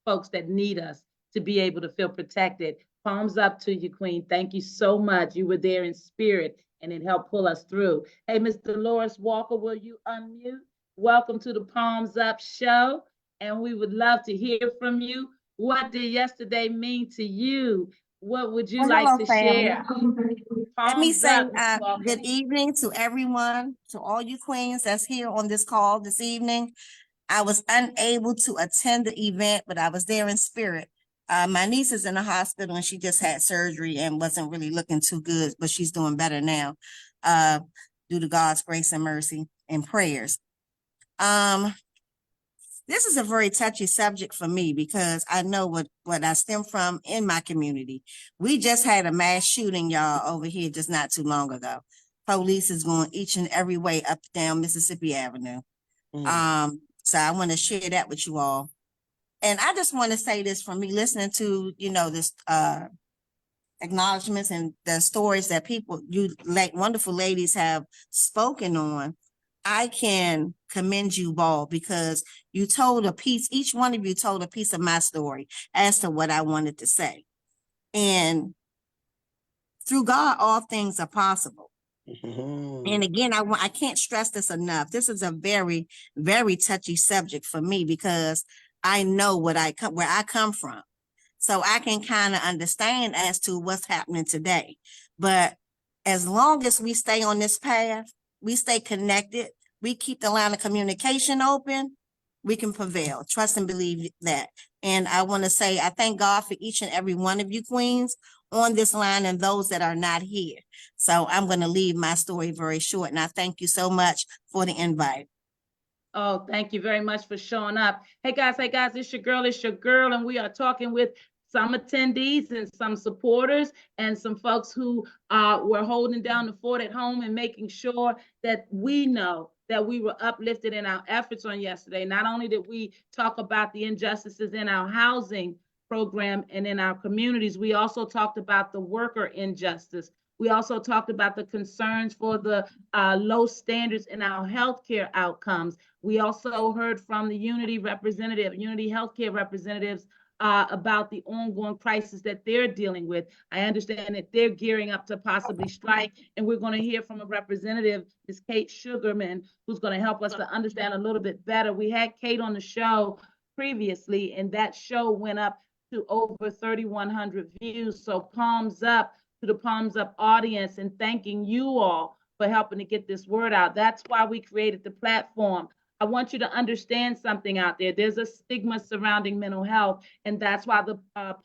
folks that need us to be able to feel protected. Palms up to you, Queen. Thank you so much. You were there in spirit, and it helped pull us through. Hey, Ms. Dolores Walker, will you unmute? Welcome to the Palms Up Show. And we would love to hear from you. What did yesterday mean to you? What would you like to share? Let me Palms say up, Ms. Walker. good evening to everyone, to all you queens that's here on this call this evening. I was unable to attend the event, but I was there in spirit. My niece is in the hospital and she just had surgery and wasn't really looking too good, but she's doing better now due to God's grace and mercy and prayers. This is a very touchy subject for me because I know what I stem from in my community. We just had a mass shooting, y'all, over here just not too long ago. Police is going each and every way up down Mississippi Avenue. So I want to share that with you all. And I just want to say this from me listening to, this acknowledgments and the stories that you wonderful ladies have spoken on. I can commend you all because you told a piece, each one of you told a piece of my story as to what I wanted to say. And through God, all things are possible. And again, I can't stress this enough. This is a very, very touchy subject for me because I know where I come from. So I can kind of understand as to what's happening today. But as long as we stay on this path, we stay connected, we keep the line of communication open, we can prevail. Trust and believe that. And I want to say, I thank God for each and every one of you queens on this line and those that are not here. So I'm going to leave my story very short. And I thank you so much for the invite. Oh, thank you very much for showing up. Hey guys, it's your girl, and we are talking with some attendees and some supporters and some folks who were holding down the fort at home and making sure that we know that we were uplifted in our efforts on yesterday. Not only did we talk about the injustices in our housing program and in our communities, we also talked about the worker injustice. We also talked about the concerns for the low standards in our healthcare outcomes. We also heard from the Unity Healthcare representatives about the ongoing crisis that they're dealing with. I understand that they're gearing up to possibly strike, and we're going to hear from a representative, Ms. Kate Sugarman, who's going to help us to understand a little bit better. We had Kate on the show previously, and that show went up to over 3,100 views. So palms up to the Palms Up audience and thanking you all for helping to get this word out. That's why we created the platform I want you to understand something out there. There's a stigma surrounding mental health, and that's why the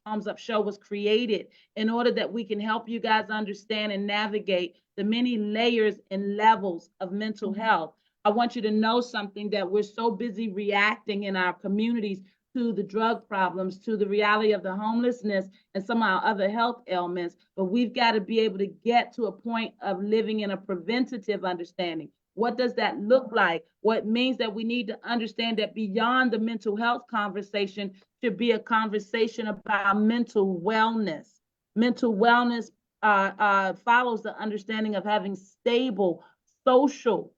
Palms Up Show was created, in order that we can help you guys understand and navigate the many layers and levels of mental health. I want you to know something, that we're so busy reacting in our communities to the drug problems, to the reality of the homelessness and some of our other health ailments, but we've got to be able to get to a point of living in a preventative understanding. What does that look like? What means that we need to understand that beyond the mental health conversation should be a conversation about mental wellness. Mental wellness follows the understanding of having stable social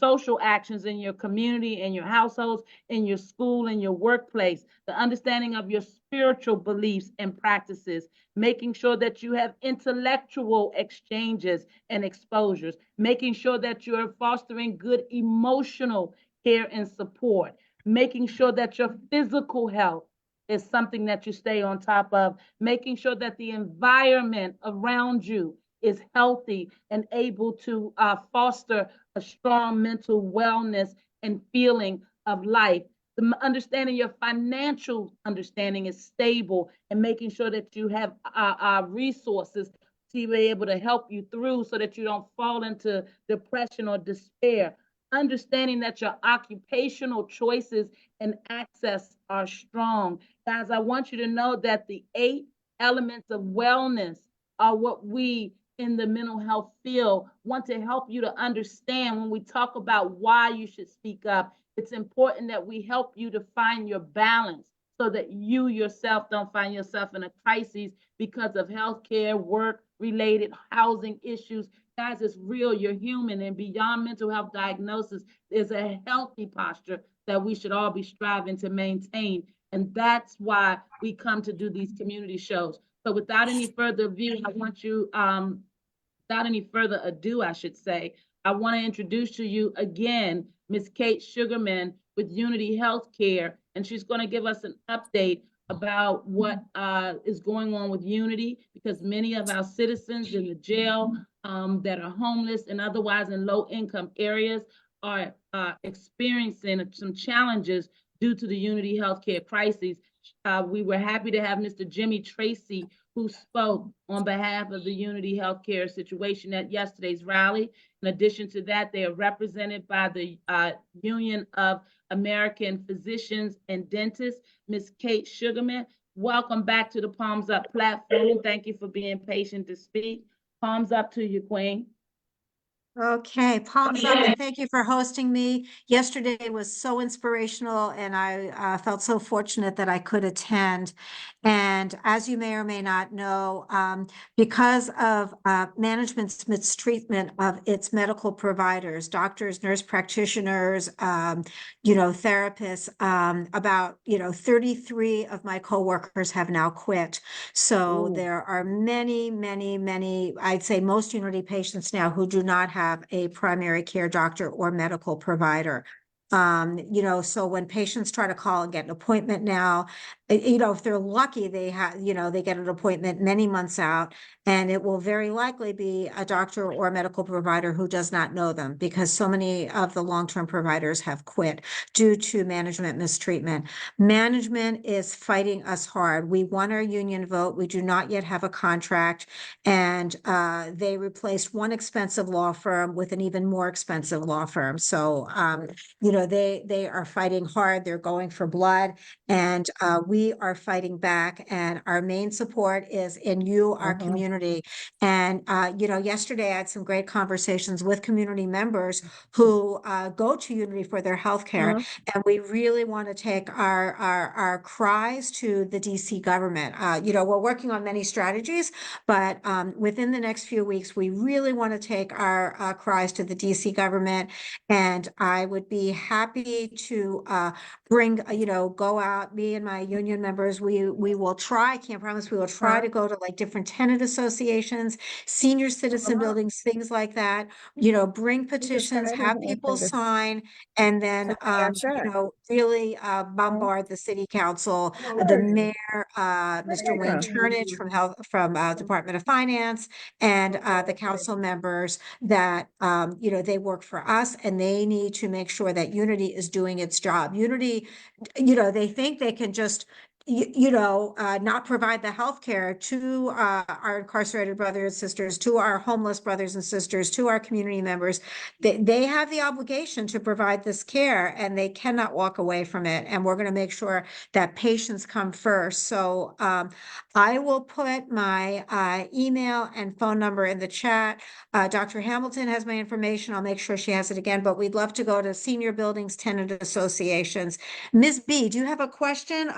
social actions in your community, in your households, in your school, in your workplace, the understanding of your spiritual beliefs and practices, making sure that you have intellectual exchanges and exposures, making sure that you're fostering good emotional care and support, making sure that your physical health is something that you stay on top of, making sure that the environment around you is healthy and able to foster a strong mental wellness and feeling of life. The understanding your financial understanding is stable, and making sure that you have resources to be able to help you through so that you don't fall into depression or despair. Understanding that your occupational choices and access are strong. Guys, I want you to know that the 8 elements of wellness are what we in the mental health field want to help you to understand. When we talk about why you should speak up, it's important that we help you to find your balance so that you yourself don't find yourself in a crisis because of healthcare, work-related housing issues. Guys, it's real, you're human, and beyond mental health diagnosis, there's a healthy posture that we should all be striving to maintain. And that's why we come to do these community shows. So without any further ado, I should say, I want to introduce to you again, Ms. Kate Sugarman with Unity Healthcare, and she's going to give us an update about what is going on with Unity, because many of our citizens in the jail that are homeless and otherwise in low-income areas are experiencing some challenges due to the Unity Healthcare crisis. We were happy to have Mr. Jimmy Tracy, who spoke on behalf of the Unity Healthcare situation at yesterday's rally. In addition to that, they are represented by the Union of American Physicians and Dentists, Ms. Kate Sugarman. Welcome back to the Palms Up platform. Thank you for being patient to speak. Palms up to you, Queen. Okay, palms up, and thank you for hosting me. Yesterday was so inspirational, and I felt so fortunate that I could attend. And as you may or may not know, because of management's mistreatment of its medical providers, doctors, nurse practitioners, therapists, about 33 of my coworkers have now quit. So there are many, I'd say most Unity patients now who do not have a primary care doctor or medical provider. So when patients try to call and get an appointment now, if they're lucky, they get an appointment many months out, and it will very likely be a doctor or a medical provider who does not know them, because so many of the long-term providers have quit due to management mistreatment. Management is fighting us hard. We won our union vote. We do not yet have a contract, and they replaced one expensive law firm with an even more expensive law firm. So, they are fighting hard. They're going for blood, and we are fighting back. And our main support is in you, our community. And yesterday I had some great conversations with community members who go to Unity for their healthcare, and we really want to take our cries to the DC government. We're working on many strategies, but within the next few weeks, we really want to take our cries to the DC government. And I would be happy happy to bring, go out, me and my union members, we will try, can't promise, we will try to go to like different tenant associations, senior citizen buildings, things like that, bring petitions, have people sign, and then, really bombard the city council, the mayor, Mr. Wayne Turnage from Department of Finance, and the council members that, they work for us and they need to make sure that Unity is doing its job. Unity, they think they can just not provide the health care to our incarcerated brothers and sisters, to our homeless brothers and sisters, to our community members. They have the obligation to provide this care and they cannot walk away from it. And we're going to make sure that patients come first. So I will put my email and phone number in the chat. Dr. Hamilton has my information. I'll make sure she has it again, but we'd love to go to senior buildings, tenant associations. Ms. B, do you have a question?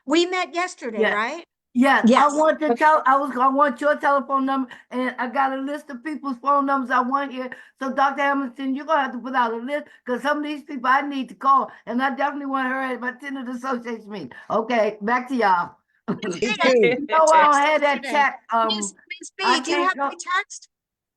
We met yesterday, Yeah. right? Yes, Yes. I want I want your telephone number, and I got a list of people's phone numbers I want here. So Dr. Hamilton, you're gonna have to put out a list because some of these people I need to call, and I definitely want her at my tenant association meeting. Okay, back to y'all. No, I had that chat. Ms. B, do you have my go. text?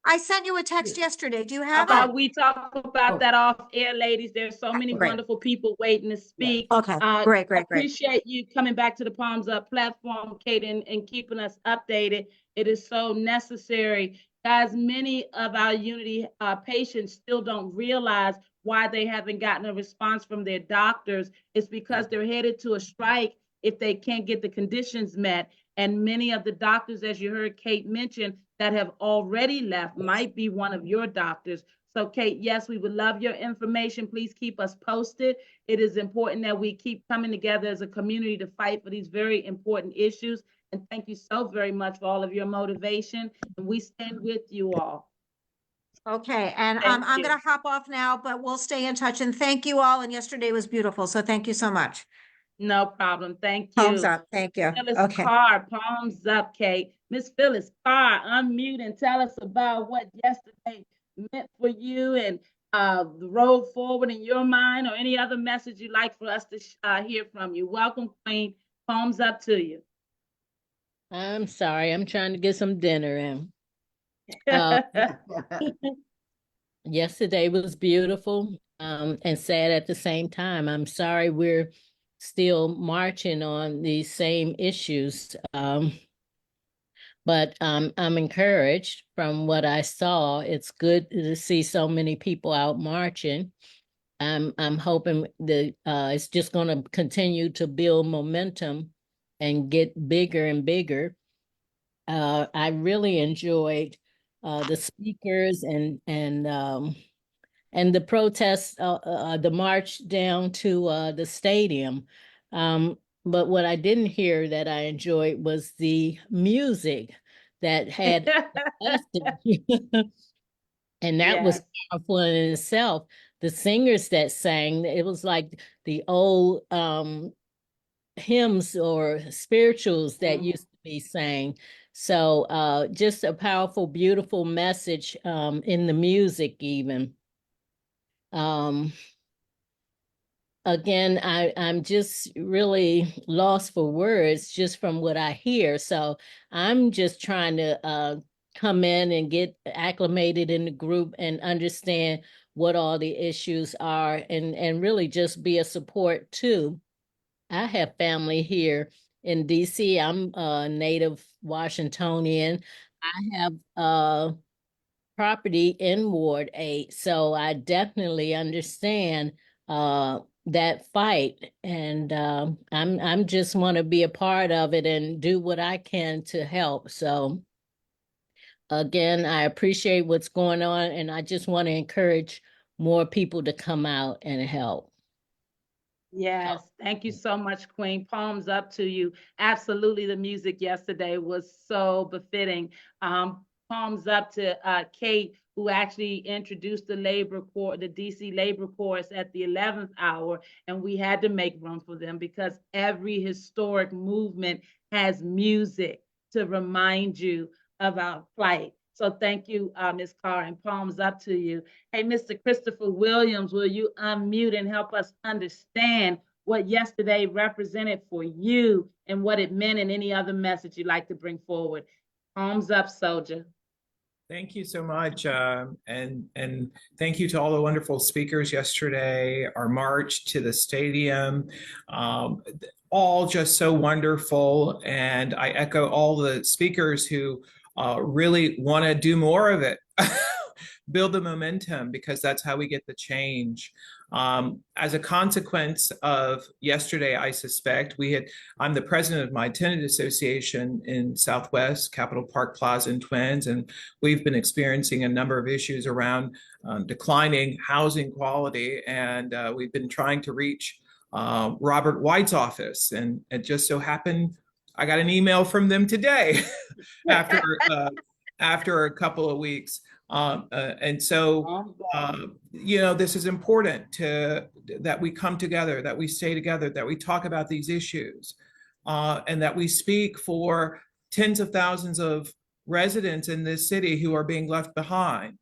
I sent you a text yesterday. Do you have it? We talk about that off air, ladies. There's so many Great. wonderful people waiting to speak. Okay, great. Appreciate you coming back to the Palms Up platform, Kate, and keeping us updated. It is so necessary. Guys, many of our Unity patients still don't realize why they haven't gotten a response from their doctors. It's because they're headed to a strike if they can't get the conditions met. And many of the doctors, as you heard Kate mention, that have already left might be one of your doctors. So Kate, yes, we would love your information. Please keep us posted. It is important that we keep coming together as a community to fight for these very important issues. And thank you so very much for all of your motivation. And we stand with you all. Okay, and Thank I'm you. going to hop off now, but we'll stay in touch. And thank you all. And yesterday was beautiful. So thank you so much. No problem. Thank you. Thumbs up. Thank you. Phyllis Okay. Carr, palms up, Kate. Miss Phyllis Carr, unmute and tell us about what yesterday meant for you and the road forward in your mind, or any other message you'd like for us to hear from you. Welcome, Queen. Palms up to you. I'm sorry. I'm trying to get some dinner in. Yesterday was beautiful and sad at the same time. I'm sorry we're still marching on these same issues. But I'm encouraged from what I saw. It's good to see so many people out marching. I'm hoping that it's just going to continue to build momentum and get bigger and bigger. I really enjoyed the speakers and the protests, the march down to the stadium. But what I didn't hear that I enjoyed was the music that had and that was powerful in itself. The singers that sang, it was like the old hymns or spirituals that used to be sang. So just a powerful, beautiful message in the music even. Again, I'm just really lost for words just from what I hear. So I'm just trying to come in and get acclimated in the group and understand what all the issues are and really just be a support too. I have family here in DC. I'm a native Washingtonian. I have property in Ward 8, so I definitely understand that fight, and I'm just want to be a part of it and do what I can to help. So again, I appreciate what's going on, and I just want to encourage more people to come out and help. Yes, thank you so much, Queen. Palms up to you. Absolutely, the music yesterday was so befitting. Palms up to Kate, who actually introduced the labor corps, the DC labor corps at the 11th hour, and we had to make room for them because every historic movement has music to remind you of our plight. So thank you, Ms. Carr, and palms up to you. Hey, Mr. Christopher Williams, will you unmute and help us understand what yesterday represented for you and what it meant, and any other message you'd like to bring forward? Palms up, soldier. Thank you so much, and thank you to all the wonderful speakers yesterday. Our march to the stadium, all just so wonderful, and I echo all the speakers who really want to do more of it, build the momentum, because that's how we get the change. As a consequence of yesterday, I suspect I'm the president of my tenant association in Southwest, Capitol Park Plaza and Twins, and we've been experiencing a number of issues around declining housing quality, and we've been trying to reach Robert White's office, and it just so happened I got an email from them today after a couple of weeks. And so, this is important that we come together, that we stay together, that we talk about these issues, and that we speak for tens of thousands of residents in this city who are being left behind.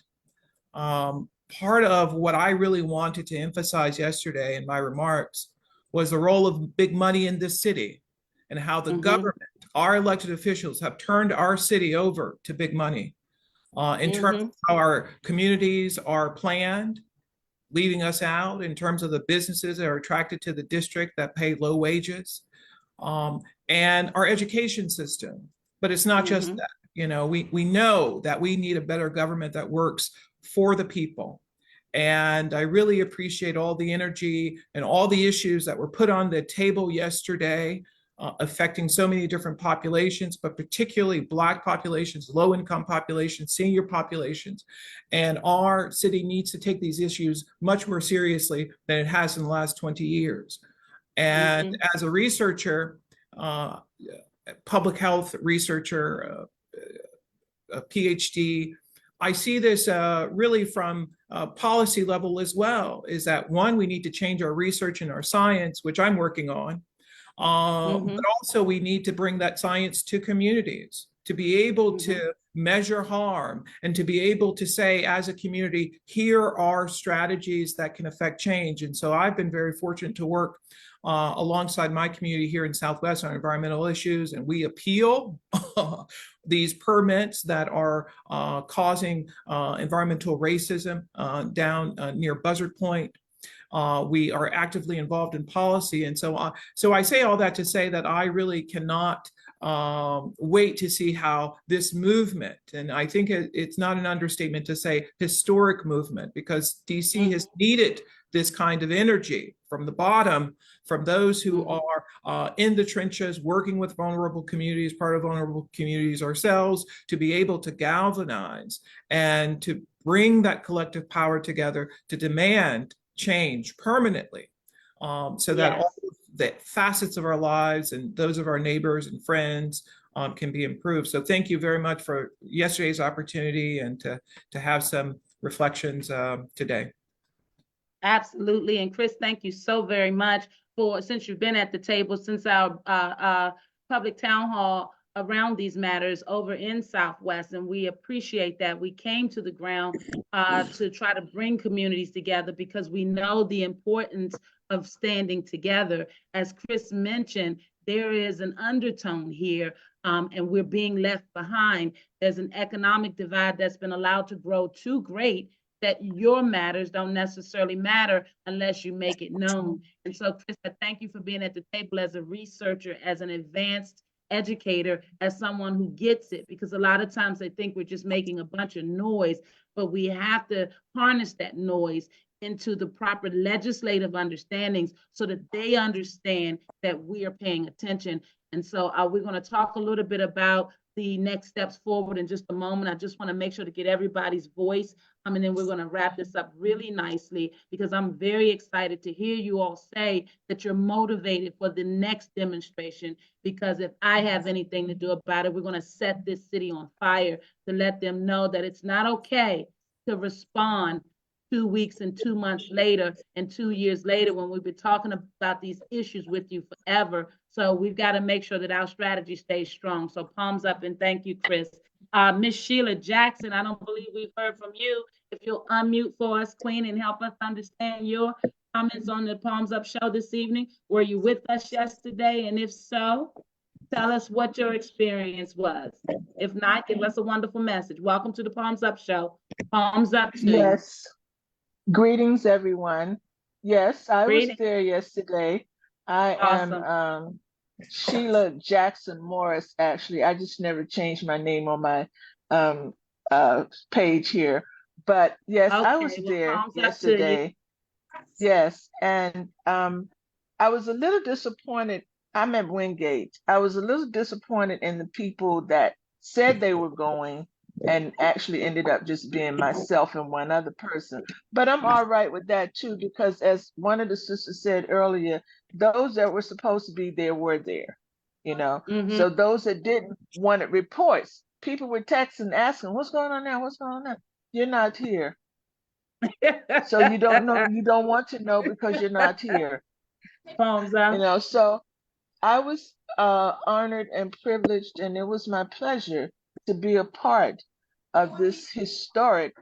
Part of what I really wanted to emphasize yesterday in my remarks was the role of big money in this city, and how the government, our elected officials, have turned our city over to big money. In terms of how our communities are planned, leaving us out in terms of the businesses that are attracted to the district that pay low wages, and our education system. But it's not just that. We know that we need a better government that works for the people. And I really appreciate all the energy and all the issues that were put on the table yesterday, affecting so many different populations, but particularly Black populations, low-income populations, senior populations. And our city needs to take these issues much more seriously than it has in the last 20 years. And as a researcher, public health researcher, a PhD, I see this really from a policy level as well, is that one, we need to change our research and our science, which I'm working on. But also we need to bring that science to communities, to be able to measure harm, and to be able to say, as a community, here are strategies that can affect change. And so I've been very fortunate to work alongside my community here in Southwest on environmental issues, and we appeal these permits that are causing environmental racism down near Buzzard Point. We are actively involved in policy. And so I say all that to say that I really cannot wait to see how this movement, and I think it's not an understatement to say historic movement, because DC has needed this kind of energy from the bottom, from those who are in the trenches, working with vulnerable communities, part of vulnerable communities ourselves, to be able to galvanize and to bring that collective power together to demand change permanently, so that all the facets of our lives and those of our neighbors and friends can be improved. So thank you very much for yesterday's opportunity, and to have some reflections today. Absolutely. And Chris, thank you so very much since you've been at the table since our public town hall around these matters over in Southwest, and we appreciate that. We came to the ground to try to bring communities together, because we know the importance of standing together. As Chris mentioned, there is an undertone here, and we're being left behind. There's an economic divide that's been allowed to grow too great, that your matters don't necessarily matter unless you make it known. And so, Chris, I thank you for being at the table as a researcher, as an advanced educator, as someone who gets it, because a lot of times they think we're just making a bunch of noise, but we have to harness that noise into the proper legislative understandings so that they understand that we are paying attention. And so we're going to talk a little bit about the next steps forward in just a moment. I just want to make sure to get everybody's voice, and then we're going to wrap this up really nicely, because I'm very excited to hear you all say that you're motivated for the next demonstration, because if I have anything to do about it, we're going to set this city on fire to let them know that it's not okay to respond 2 weeks and 2 months later and 2 years later, when we've been talking about these issues with you forever. So we've got to make sure that our strategy stays strong. So palms up, and thank you, Chris. Miss Sheila Jackson, I don't believe we've heard from you. If you'll unmute for us, Queen, and help us understand your comments on the Palms Up show this evening. Were you with us yesterday? And if so, tell us what your experience was. If not, give us a wonderful message. Welcome to the Palms Up show. Palms up to you. Yes. Greetings, everyone. Yes, I was Greetings. there yesterday. I Awesome. am Sheila Jackson Morris, actually. I just never changed my name on my page here. But yes, I was Okay, well, there palms up to you. yesterday. Yes, and I was a little disappointed. I'm at Wingate. I was a little disappointed in the people that said they were going and actually ended up just being myself and one other person. But I'm all right with that too, because as one of the sisters said earlier, those that were supposed to be there were there, you know. So those that didn't wanted reports. People were texting, asking, "What's going on now? What's going on now?" You're not here. So you don't know, you don't want to know because you're not here. Palms up. You know, so I was honored and privileged, and it was my pleasure to be a part of this historic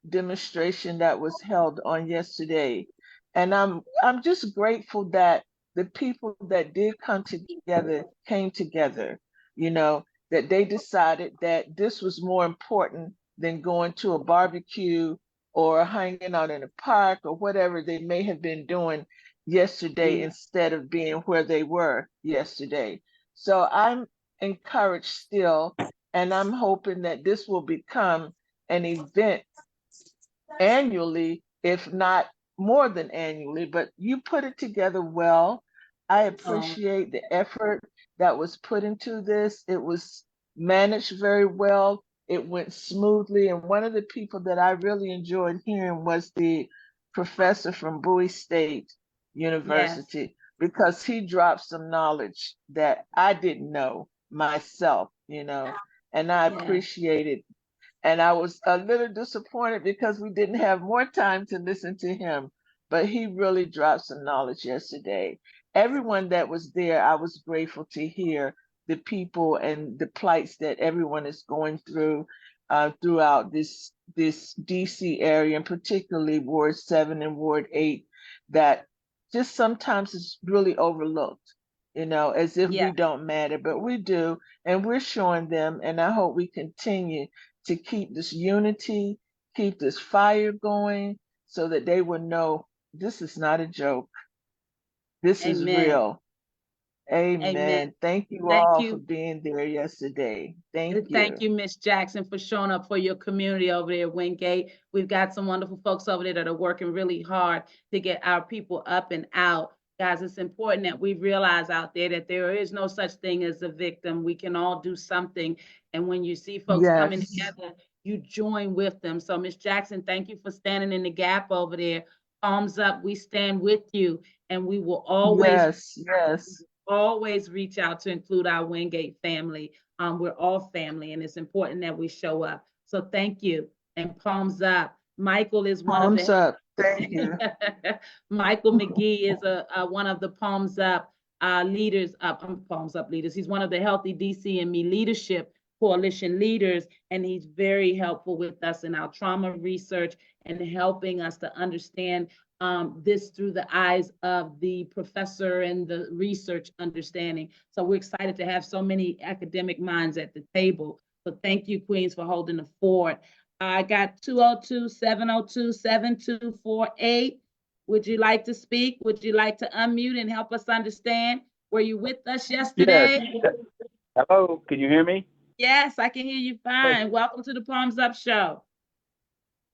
demonstration that was held on yesterday. And I'm just grateful that the people that did come together came together, you know, that they decided that this was more important than going to a barbecue or hanging out in a park or whatever they may have been doing yesterday instead of being where they were yesterday. So I'm encouraged still, and I'm hoping that this will become an event annually, if not more than annually, but you put it together well. I appreciate the effort that was put into this. It was managed very well. It went smoothly. And one of the people that I really enjoyed hearing was the professor from Bowie State University, because he dropped some knowledge that I didn't know myself, you know, and I appreciated. And I was a little disappointed because we didn't have more time to listen to him, but he really dropped some knowledge yesterday. Everyone that was there, I was grateful to hear the people and the plights that everyone is going through throughout this DC area, and particularly Ward 7 and Ward 8, that just sometimes is really overlooked, you know, as if we don't matter, but we do, and we're showing them, and I hope we continue to keep this unity, keep this fire going, so that they will know this is not a joke. This is real. Amen. Thank you all for being there yesterday. Thank you. Thank you, Miss Jackson, for showing up for your community over there at Wingate. We've got some wonderful folks over there that are working really hard to get our people up and out. Guys, it's important that we realize out there that there is no such thing as a victim. We can all do something. And when you see folks coming together, you join with them. So, Miss Jackson, thank you for standing in the gap over there. Palms up, we stand with you, and we will always always reach out to include our Wingate family. We're all family, and it's important that we show up. So thank you, and palms up. Michael is one of the palms up. Thank you. Michael McGee is one of the palms up leaders. Palms up leaders. He's one of the Healthy DC and Me Leadership Coalition leaders, and he's very helpful with us in our trauma research and helping us to understand this through the eyes of the professor and the research understanding. So we're excited to have so many academic minds at the table. So thank you, Queens, for holding the fort. I got 202-702-7248. Would you like to speak? Would you like to unmute and help us understand? Were you with us yesterday? Yes. Hello, can you hear me? Yes, I can hear you fine. Welcome to the Palms Up Show.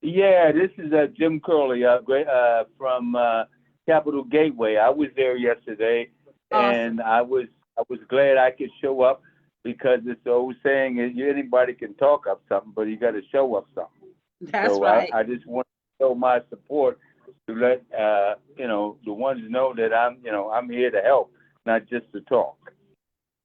Yeah, this is Jim Curley from Capitol Gateway. I was there yesterday, and I was glad I could show up, because it's the old saying is anybody can talk up something, but you got to show up something. That's right. I just want to show my support to let the ones know that I'm here to help, not just to talk.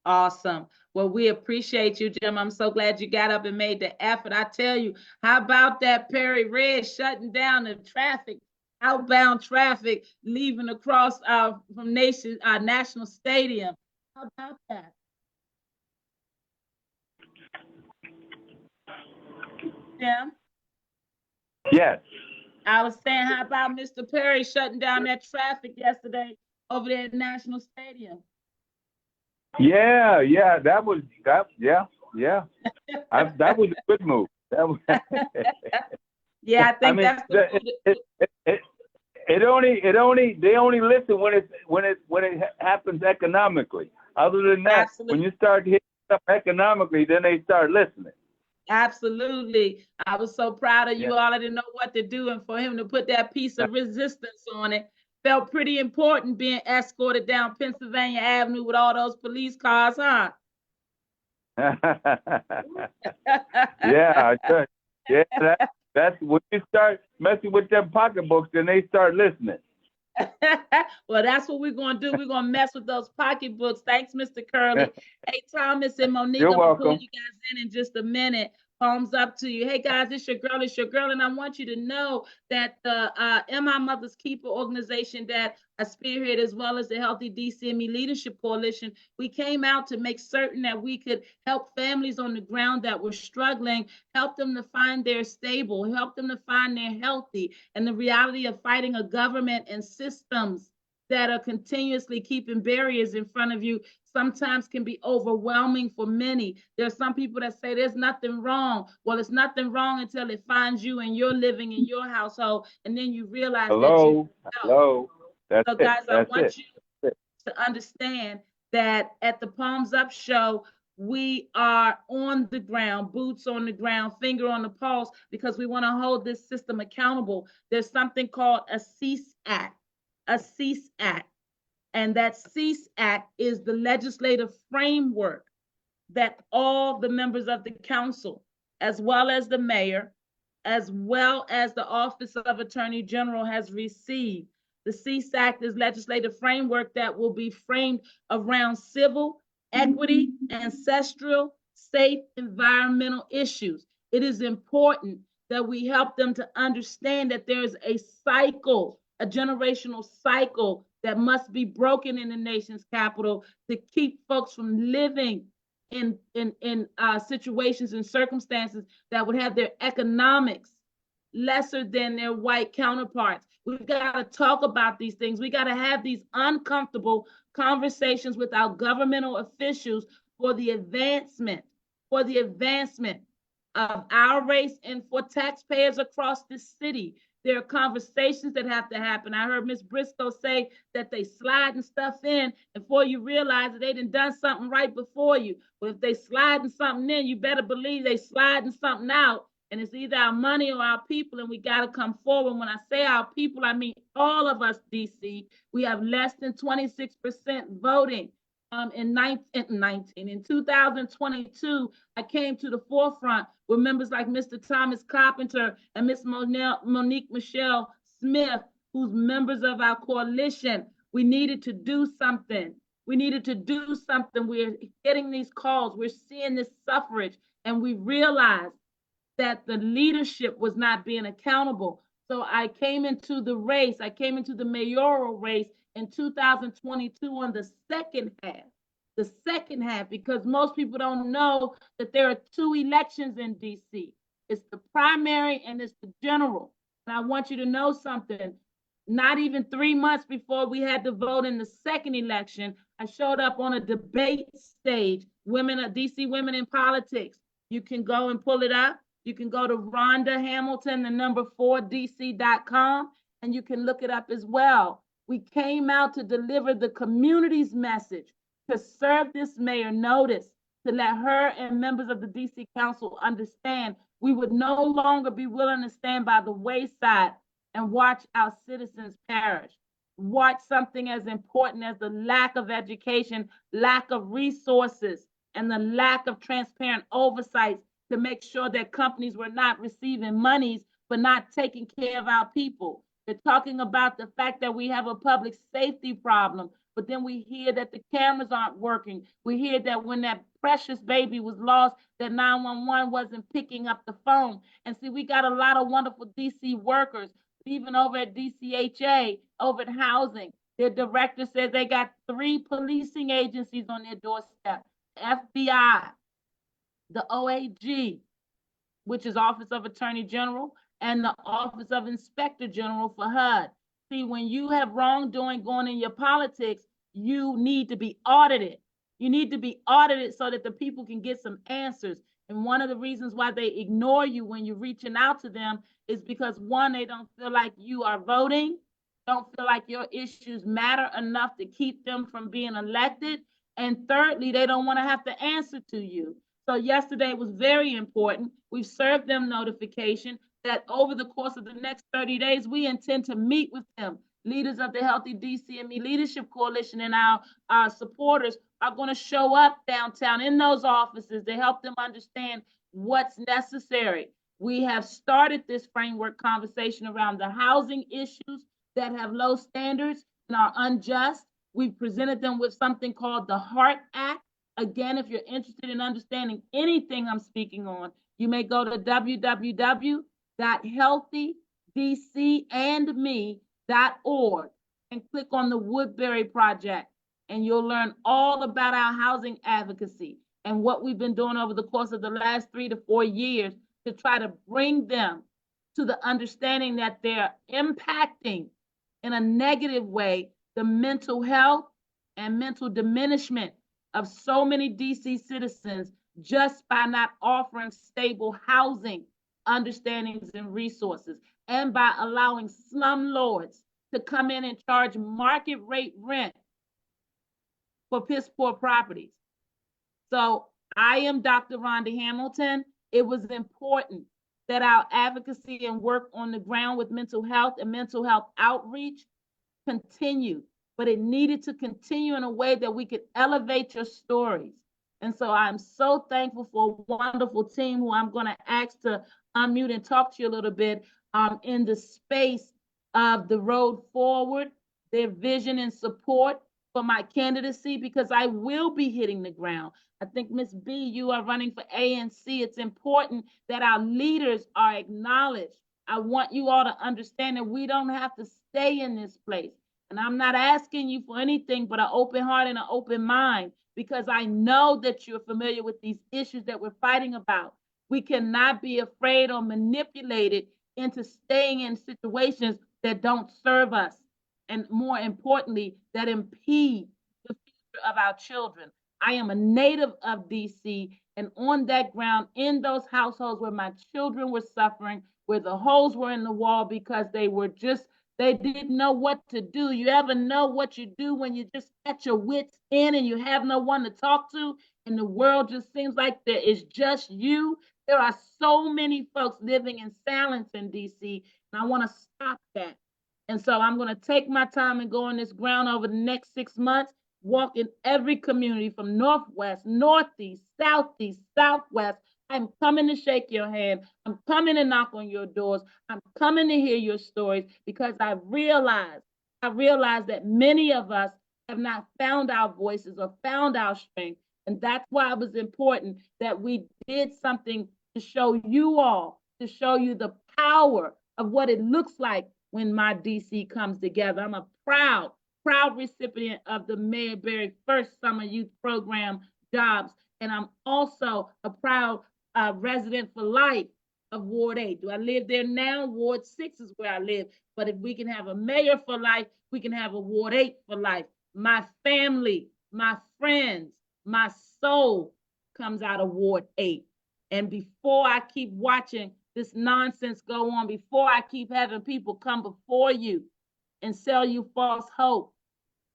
Awesome. Well, we appreciate you, Jim. I'm so glad you got up and made the effort. I tell you, how about that Perry Red shutting down the traffic, outbound traffic, leaving across from National Stadium? How about that? Jim? Yes. I was saying, how about Mr. Perry shutting down that traffic yesterday over there at National Stadium? Yeah, that was that. Yeah. That was a good move. That was. Yeah, I think mean, that's they only listen when it happens economically. Other than that, Absolutely. when you start hitting stuff economically, then they start listening. Absolutely. I was so proud of you all. I didn't know what to do. And for him to put that piece of resistance on it felt pretty important, being escorted down Pennsylvania Avenue with all those police cars, huh? Yeah, that's when you start messing with them pocketbooks, then they start listening. Well, that's what we're going to do. We're going to mess with those pocketbooks. Thanks, Mr. Curley. Hey, Thomas and Monique, You're I'm going to pull welcome. you guys in just a minute. Palms up to you. Hey, guys, it's your girl. And I want you to know that the Am I Mother's Keeper organization that I spearhead, as well as the Healthy DCME Leadership Coalition, we came out to make certain that we could help families on the ground that were struggling, help them to find their stable, help them to find their healthy, and the reality of fighting a government and systems that are continuously keeping barriers in front of you sometimes can be overwhelming for many. There's some people that say there's nothing wrong. Well, it's nothing wrong until it finds you and you're living in your household, and then you realize that you Hello. That's so it. guys, I That's want it. you to understand that at the Palms Up show, we are on the ground, boots on the ground, finger on the pulse, because we want to hold this system accountable. There's something called a CEASE Act. A CEASE Act. And that CEASE Act is the legislative framework that all the members of the council, as well as the mayor, as well as the Office of Attorney General, has received. The CEASE Act is legislative framework that will be framed around civil, equity, ancestral, safe, environmental issues. It is important that we help them to understand that there is a cycle, a generational cycle that must be broken in the nation's capital to keep folks from living in situations and circumstances that would have their economics lesser than their white counterparts. We've got to talk about these things. We got to have these uncomfortable conversations with our governmental officials for the advancement of our race and for taxpayers across the city. There are conversations that have to happen. I heard Ms. Briscoe say that they sliding stuff in, and before you realize that they done something right before you. But if they sliding something in, you better believe they sliding something out. And it's either our money or our people, and we got to come forward. When I say our people, I mean all of us, DC. We have less than 26% voting. In 2022, I came to the forefront with members like Mr. Thomas Carpenter and Ms. Monique Michelle Smith, who's members of our coalition. We needed to do something. We're getting these calls. We're seeing this suffrage, and we realized that the leadership was not being accountable. So I came into the mayoral race in 2022 on the second half, because most people don't know that there are two elections in DC. It's the primary and it's the general. And I want you to know something. Not even 3 months before we had to vote in the second election, I showed up on a debate stage, DC Women in Politics. You can go and pull it up. You can go to Rhonda Hamilton, 4dc.com, and you can look it up as well. We came out to deliver the community's message, to serve this mayor notice, to let her and members of the DC Council understand we would no longer be willing to stand by the wayside and watch our citizens perish. Watch something as important as the lack of education, lack of resources, and the lack of transparent oversight to make sure that companies were not receiving monies but not taking care of our people. They're talking about the fact that we have a public safety problem, but then we hear that the cameras aren't working. We hear that when that precious baby was lost, that 911 wasn't picking up the phone. And see, we got a lot of wonderful DC workers, even over at DCHA, over at housing. Their director says they got 3 policing agencies on their doorstep: FBI, the OAG, which is Office of Attorney General, and the Office of Inspector General for HUD. See, when you have wrongdoing going in your politics, you need to be audited. You need to be audited so that the people can get some answers. And one of the reasons why they ignore you when you're reaching out to them is because, one, they don't feel like you are voting, don't feel like your issues matter enough to keep them from being elected. And thirdly, they don't want to have to answer to you. So yesterday was very important. We've served them notification that over the course of the next 30 days, we intend to meet with them. Leaders of the Healthy DCME Leadership Coalition and our supporters are going to show up downtown in those offices to help them understand what's necessary. We have started this framework conversation around the housing issues that have low standards and are unjust. We've presented them with something called the HEART Act. Again, if you're interested in understanding anything I'm speaking on, you may go to www.healthydcandme.org and click on the Woodbury Project, and you'll learn all about our housing advocacy and what we've been doing over the course of the last 3 to 4 years to try to bring them to the understanding that they're impacting in a negative way the mental health and mental diminishment of so many DC citizens just by not offering stable housing understandings and resources, and by allowing slumlords to come in and charge market rate rent for piss poor properties. So I am Dr. Rhonda Hamilton. It was important that our advocacy and work on the ground with mental health and mental health outreach continue, but it needed to continue in a way that we could elevate your stories. And so I'm so thankful for a wonderful team who I'm going to ask to unmute and talk to you a little bit in the space of the road forward, their vision and support for my candidacy, because I will be hitting the ground. I think, Ms. B, you are running for ANC. It's important that our leaders are acknowledged. I want you all to understand that we don't have to stay in this place. And I'm not asking you for anything but an open heart and an open mind, because I know that you're familiar with these issues that we're fighting about. We cannot be afraid or manipulated into staying in situations that don't serve us, and more importantly, that impede the future of our children. I am a native of DC, and on that ground, in those households where my children were suffering, where the holes were in the wall because they didn't know what to do. You ever know what you do when you just at your wits end and you have no one to talk to, and the world just seems like there is just you? There are so many folks living in silence in DC, and I want to stop that. And so I'm going to take my time and go on this ground over the next 6 months, walk in every community from Northwest, Northeast, Southeast, Southwest. I'm coming to shake your hand. I'm coming to knock on your doors. I'm coming to hear your stories, because I realize that many of us have not found our voices or found our strength. And that's why it was important that we did something to show you all, to show you the power of what it looks like when my DC comes together. I'm a proud recipient of the Mayor Berry First Summer Youth Program jobs. And I'm also a proud resident for life of Ward 8. Do I live there now? Ward 6 is where I live. But if we can have a mayor for life, we can have a Ward 8 for life. My family, my friends, my soul comes out of Ward 8. And before I keep watching this nonsense go on, before I keep having people come before you and sell you false hope,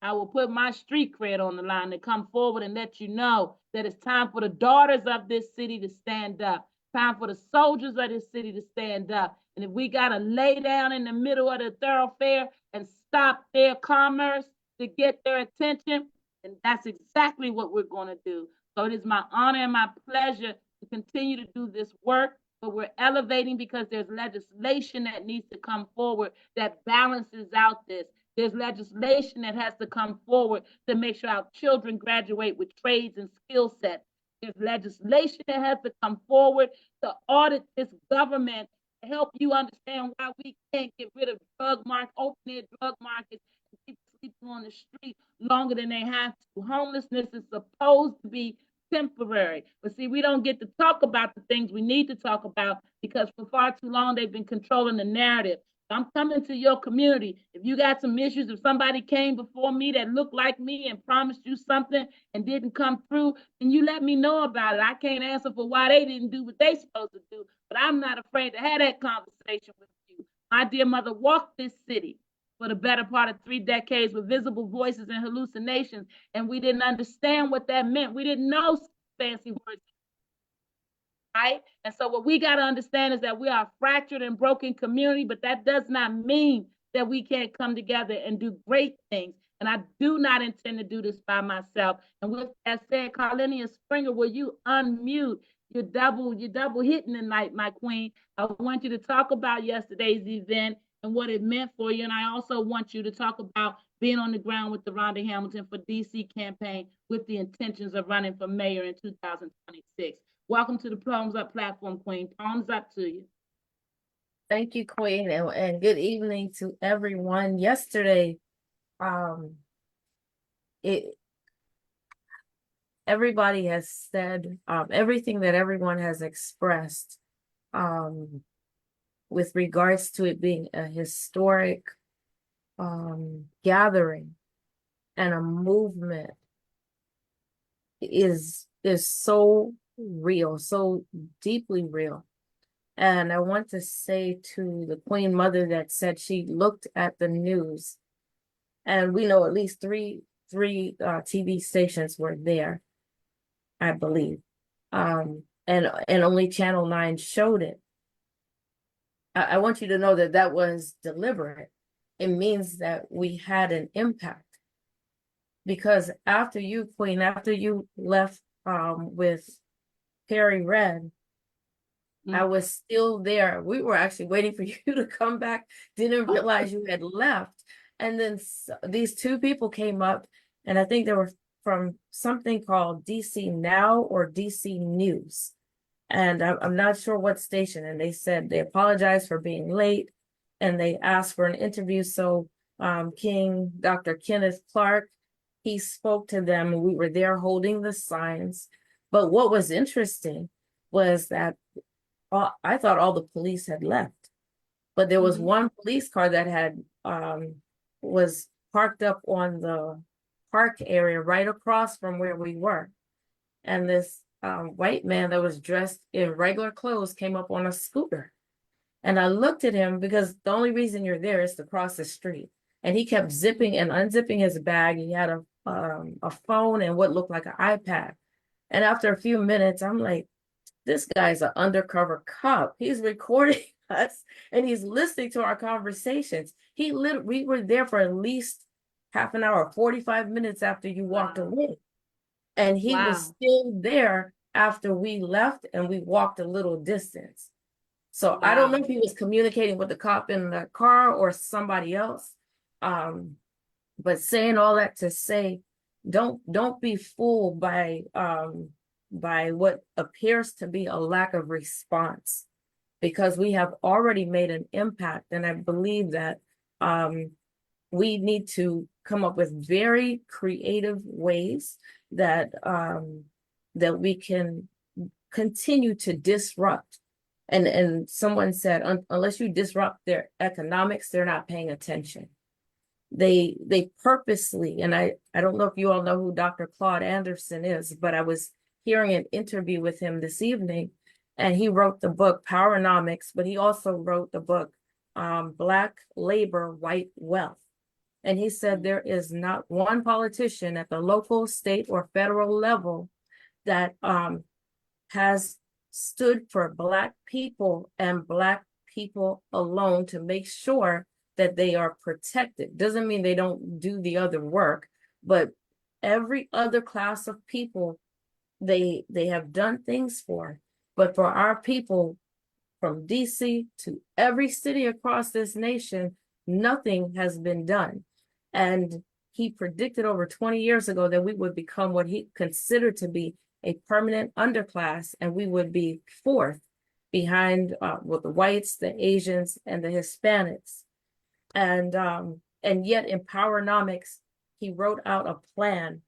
I will put my street cred on the line to come forward and let you know that it's time for the daughters of this city to stand up, time for the soldiers of this city to stand up. And if we got to lay down in the middle of the thoroughfare and stop their commerce to get their attention, then that's exactly what we're going to do. So it is my honor and my pleasure to continue to do this work, but we're elevating because there's legislation that needs to come forward that balances out this. There's legislation that has to come forward to make sure our children graduate with trades and skill sets. There's legislation that has to come forward to audit this government, to help you understand why we can't get rid of open air drug markets, and people sleeping on the street longer than they have to. Homelessness is supposed to be temporary. But see, we don't get to talk about the things we need to talk about because for far too long they've been controlling the narrative. I'm coming to your community. If you got some issues, if somebody came before me that looked like me and promised you something and didn't come through, then you let me know about it. I can't answer for why they didn't do what they supposed to do, but I'm not afraid to have that conversation with you. My dear mother walked this city for the better part of 3 decades with visible voices and hallucinations, and we didn't understand what that meant. We didn't know fancy words, right? And so what we got to understand is that we are a fractured and broken community, but that does not mean that we can't come together and do great things. And I do not intend to do this by myself. And with that said, Carlinia Springer, will you unmute? You're double hitting tonight, my queen. I want you to talk about yesterday's event and what it meant for you. And I also want you to talk about being on the ground with the Rhonda Hamilton for DC campaign with the intentions of running for mayor in 2026. Welcome to the Palms Up platform, Queen. Palms up to you. Thank you, Queen, and good evening to everyone. Yesterday, everybody has said everything that everyone has expressed with regards to it being a historic gathering and a movement is so real, so deeply real. And I want to say to the Queen Mother that said she looked at the news, and we know at least three TV stations were there, I believe, and only Channel 9 showed it. I want you to know that that was deliberate. It means that we had an impact, because after you, Queen, after you left with Perry Red, I was still there. We were actually waiting for you to come back. Didn't realize you had left. And then these two people came up, and I think they were from something called DC Now or DC News. And I'm not sure what station. And they said they apologized for being late, and they asked for an interview. So Dr. Kenneth Clark, he spoke to them, and we were there holding the signs. But what was interesting was that I thought all the police had left, but there was one police car that had was parked up on the park area right across from where we were. And this white man that was dressed in regular clothes came up on a scooter. And I looked at him because the only reason you're there is to cross the street. And he kept zipping and unzipping his bag. He had a phone and what looked like an iPad. And after a few minutes, I'm like, this guy's an undercover cop. He's recording us and he's listening to our conversations. We were there for at least half an hour, 45 minutes after you walked away. And he was still there after we left, and we walked a little distance. So I don't know if he was communicating with the cop in the car or somebody else. But saying all that to say, don't be fooled by what appears to be a lack of response, because we have already made an impact. And I believe that we need to come up with very creative ways that that we can continue to disrupt. And someone said, unless you disrupt their economics, they're not paying attention. They purposely, and I don't know if you all know who Dr. Claude Anderson is, but I was hearing an interview with him this evening, and he wrote the book Powernomics, but he also wrote the book Black Labor, White Wealth. And he said there is not one politician at the local, state, or federal level that has stood for Black people and Black people alone to make sure that they are protected. Doesn't mean they don't do the other work, but every other class of people they have done things for. But for our people, from DC to every city across this nation, nothing has been done. And he predicted over 20 years ago that we would become what he considered to be a permanent underclass, and we would be fourth behind with the whites, the Asians, and the Hispanics. And yet in Powernomics, he wrote out a plan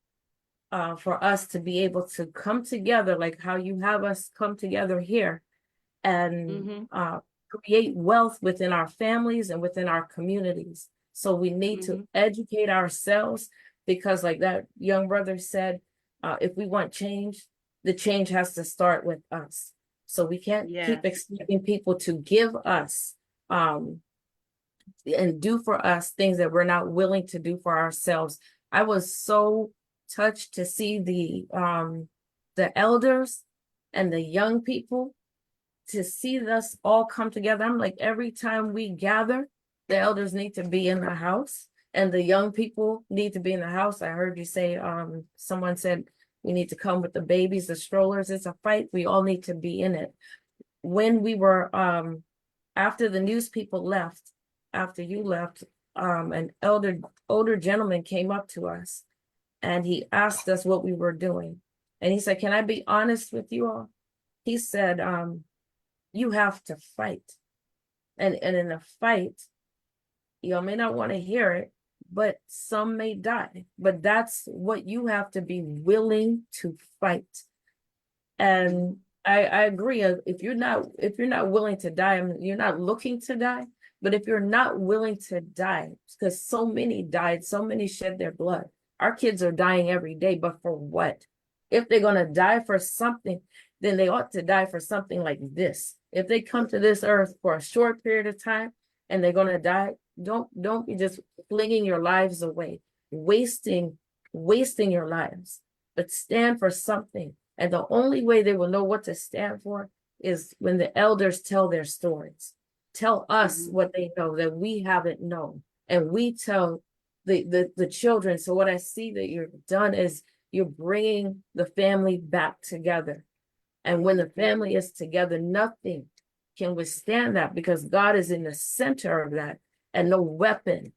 for us to be able to come together, like how you have us come together here and create wealth within our families and within our communities. So we need to educate ourselves, because like that young brother said, if we want change, the change has to start with us. So we can't keep expecting people to give us and do for us things that we're not willing to do for ourselves. I was so touched to see the elders and the young people, to see us all come together. I'm like, every time we gather, the elders need to be in the house and the young people need to be in the house. I heard you say, someone said we need to come with the babies, the strollers. It's a fight. We all need to be in it. When we were, after the news people left, after you left, an older gentleman came up to us and he asked us what we were doing. And he said, can I be honest with you all? He said, you have to fight. And in a fight, you may not want to hear it, but some may die. But that's what you have to be willing to fight. And I agree. If you're not willing to die, I mean, you're not looking to die. But if you're not willing to die, because so many died, so many shed their blood. Our kids are dying every day, but for what? If they're going to die for something, then they ought to die for something like this. If they come to this earth for a short period of time and they're going to die, don't be just flinging your lives away, wasting your lives, but stand for something. And the only way they will know what to stand for is when the elders tell their stories, tell us what they know that we haven't known, and we tell the children. So what I see that you've done is you're bringing the family back together. And when the family is together, nothing can withstand that, because God is in the center of that, and no weapon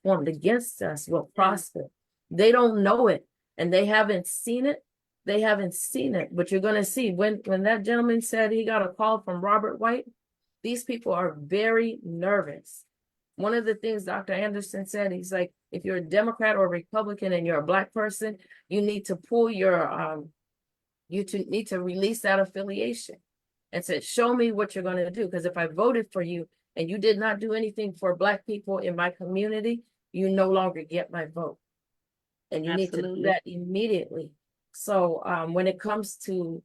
formed against us will prosper. They don't know it and they haven't seen it. But you're going to see when that gentleman said he got a call from Robert White, these people are very nervous. One of the things Dr. Anderson said, he's like, if you're a Democrat or a Republican and you're a Black person, you need to pull your, need to release that affiliation and said, show me what you're going to do. Because if I voted for you and you did not do anything for Black people in my community, you no longer get my vote. And you need to do that immediately. So when it comes to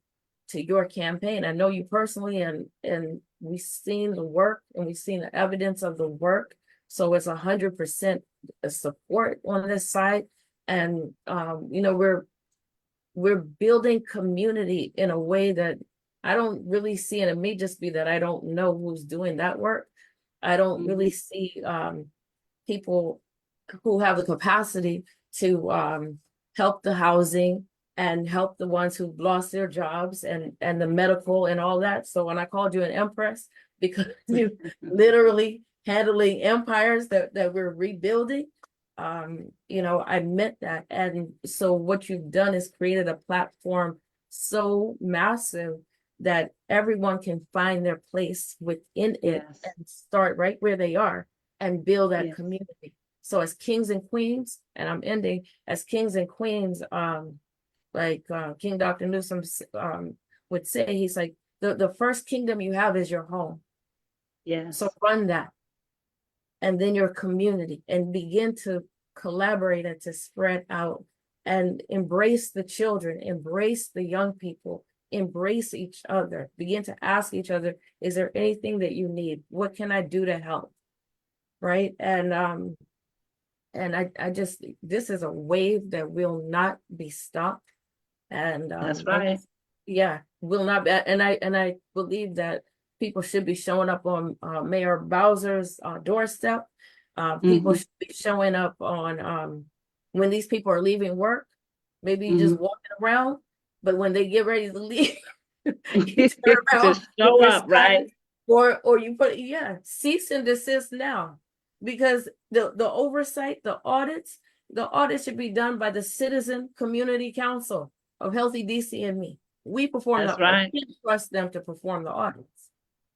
your campaign, I know you personally, and we've seen the work and we've seen the evidence of the work. So it's 100% support on this side. And, we're building community in a way that I don't really see, and it may just be that I don't know who's doing that work. I don't really see people who have the capacity to help the housing and help the ones who've lost their jobs and the medical and all that. So when I called you an empress, because you're literally handling empires that we're rebuilding, I meant that. And so what you've done is created a platform so massive that everyone can find their place within it and start right where they are and build that community. So as kings and queens, and I'm ending, as kings and queens, like King Dr. Newsom would say, he's like, the first kingdom you have is your home. Yeah. So run that. And then your community, and begin to collaborate and to spread out and embrace the children, embrace the young people, embrace each other, begin to ask each other, is there anything that you need? What can I do to help? Right. And I just, this is a wave that will not be stopped. And that's right. Will not be. And I believe that people should be showing up on Mayor Bowser's doorstep. People should be showing up on when these people are leaving work. Maybe you just walking around, but when they get ready to leave, you turn around, just show up, right? Or you put cease and desist now, because the oversight, the audit should be done by the Citizen Community Council of Healthy DC and me. We perform That's the right. I can't trust them to perform the audits.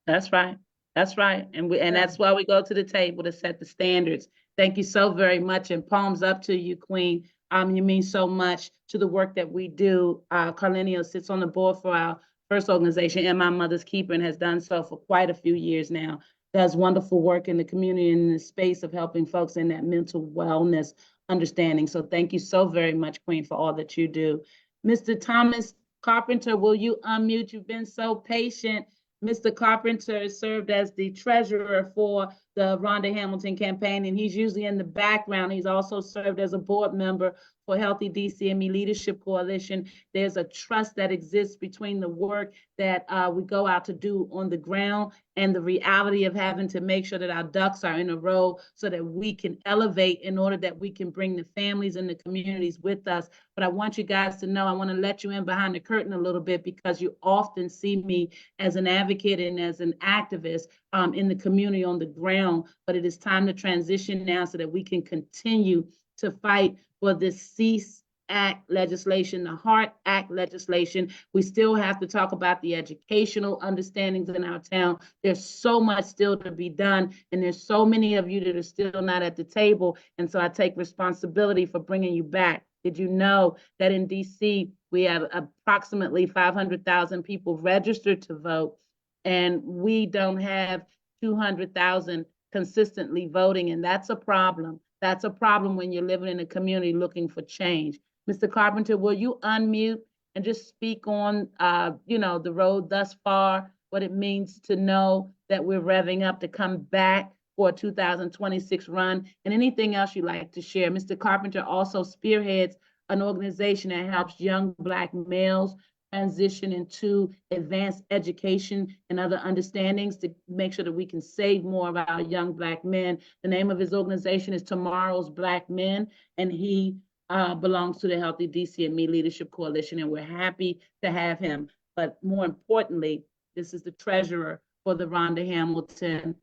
That's right. That's right. And that's why we go to the table to set the standards. Thank you so very much. And palms up to you, Queen. You mean so much to the work that we do. Carlenio sits on the board for our first organization, In My Mother's Keeper, and has done so for quite a few years now. Does wonderful work in the community and in the space of helping folks in that mental wellness understanding. So thank you so very much, Queen, for all that you do. Mr. Thomas Carpenter, will you unmute? You've been so patient. Mr. Carpenter served as the treasurer for the Rhonda Hamilton campaign, and he's usually in the background. He's also served as a board member for Healthy DCME Leadership Coalition. There's a trust that exists between the work that we go out to do on the ground and the reality of having to make sure that our ducks are in a row so that we can elevate in order that we can bring the families and the communities with us. But I want you guys to know, I want to let you in behind the curtain a little bit, because you often see me as an advocate and as an activist in the community on the ground. But it is time to transition now so that we can continue to fight for this CEASE Act legislation, the HEART Act legislation. We still have to talk about the educational understandings in our town. There's so much still to be done, and there's so many of you that are still not at the table. And so I take responsibility for bringing you back. Did you know that in DC, we have approximately 500,000 people registered to vote, and we don't have 200,000 consistently voting, and that's a problem. That's a problem when you're living in a community looking for change. Mr. Carpenter, will you unmute and just speak on, the road thus far, what it means to know that we're revving up to come back for a 2026 run, and anything else you'd like to share. Mr. Carpenter also spearheads an organization that helps young Black males transition into advanced education and other understandings to make sure that we can save more of our young Black men. The name of his organization is Tomorrow's Black Men, and he belongs to the Healthy DCME Leadership Coalition, and we're happy to have him. But more importantly, this is the treasurer for the Rhonda Hamilton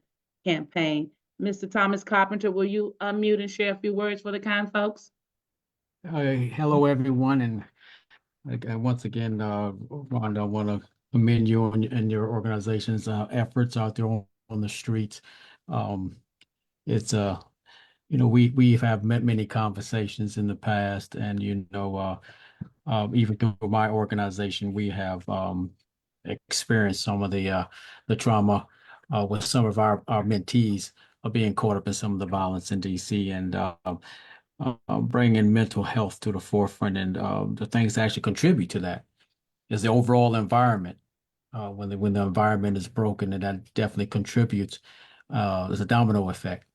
campaign. Mr. Thomas Carpenter, will you unmute and share a few words for the kind folks? Hello, everyone, and once again, Rhonda, I want to commend you and your organization's efforts out there on the streets. It's we have met many conversations in the past, and even through my organization, we have experienced some of the trauma with some of our mentees being caught up in some of the violence in DC, and bringing mental health to the forefront, and the things that actually contribute to that is the overall environment. When the environment is broken, and that definitely contributes. There's a domino effect,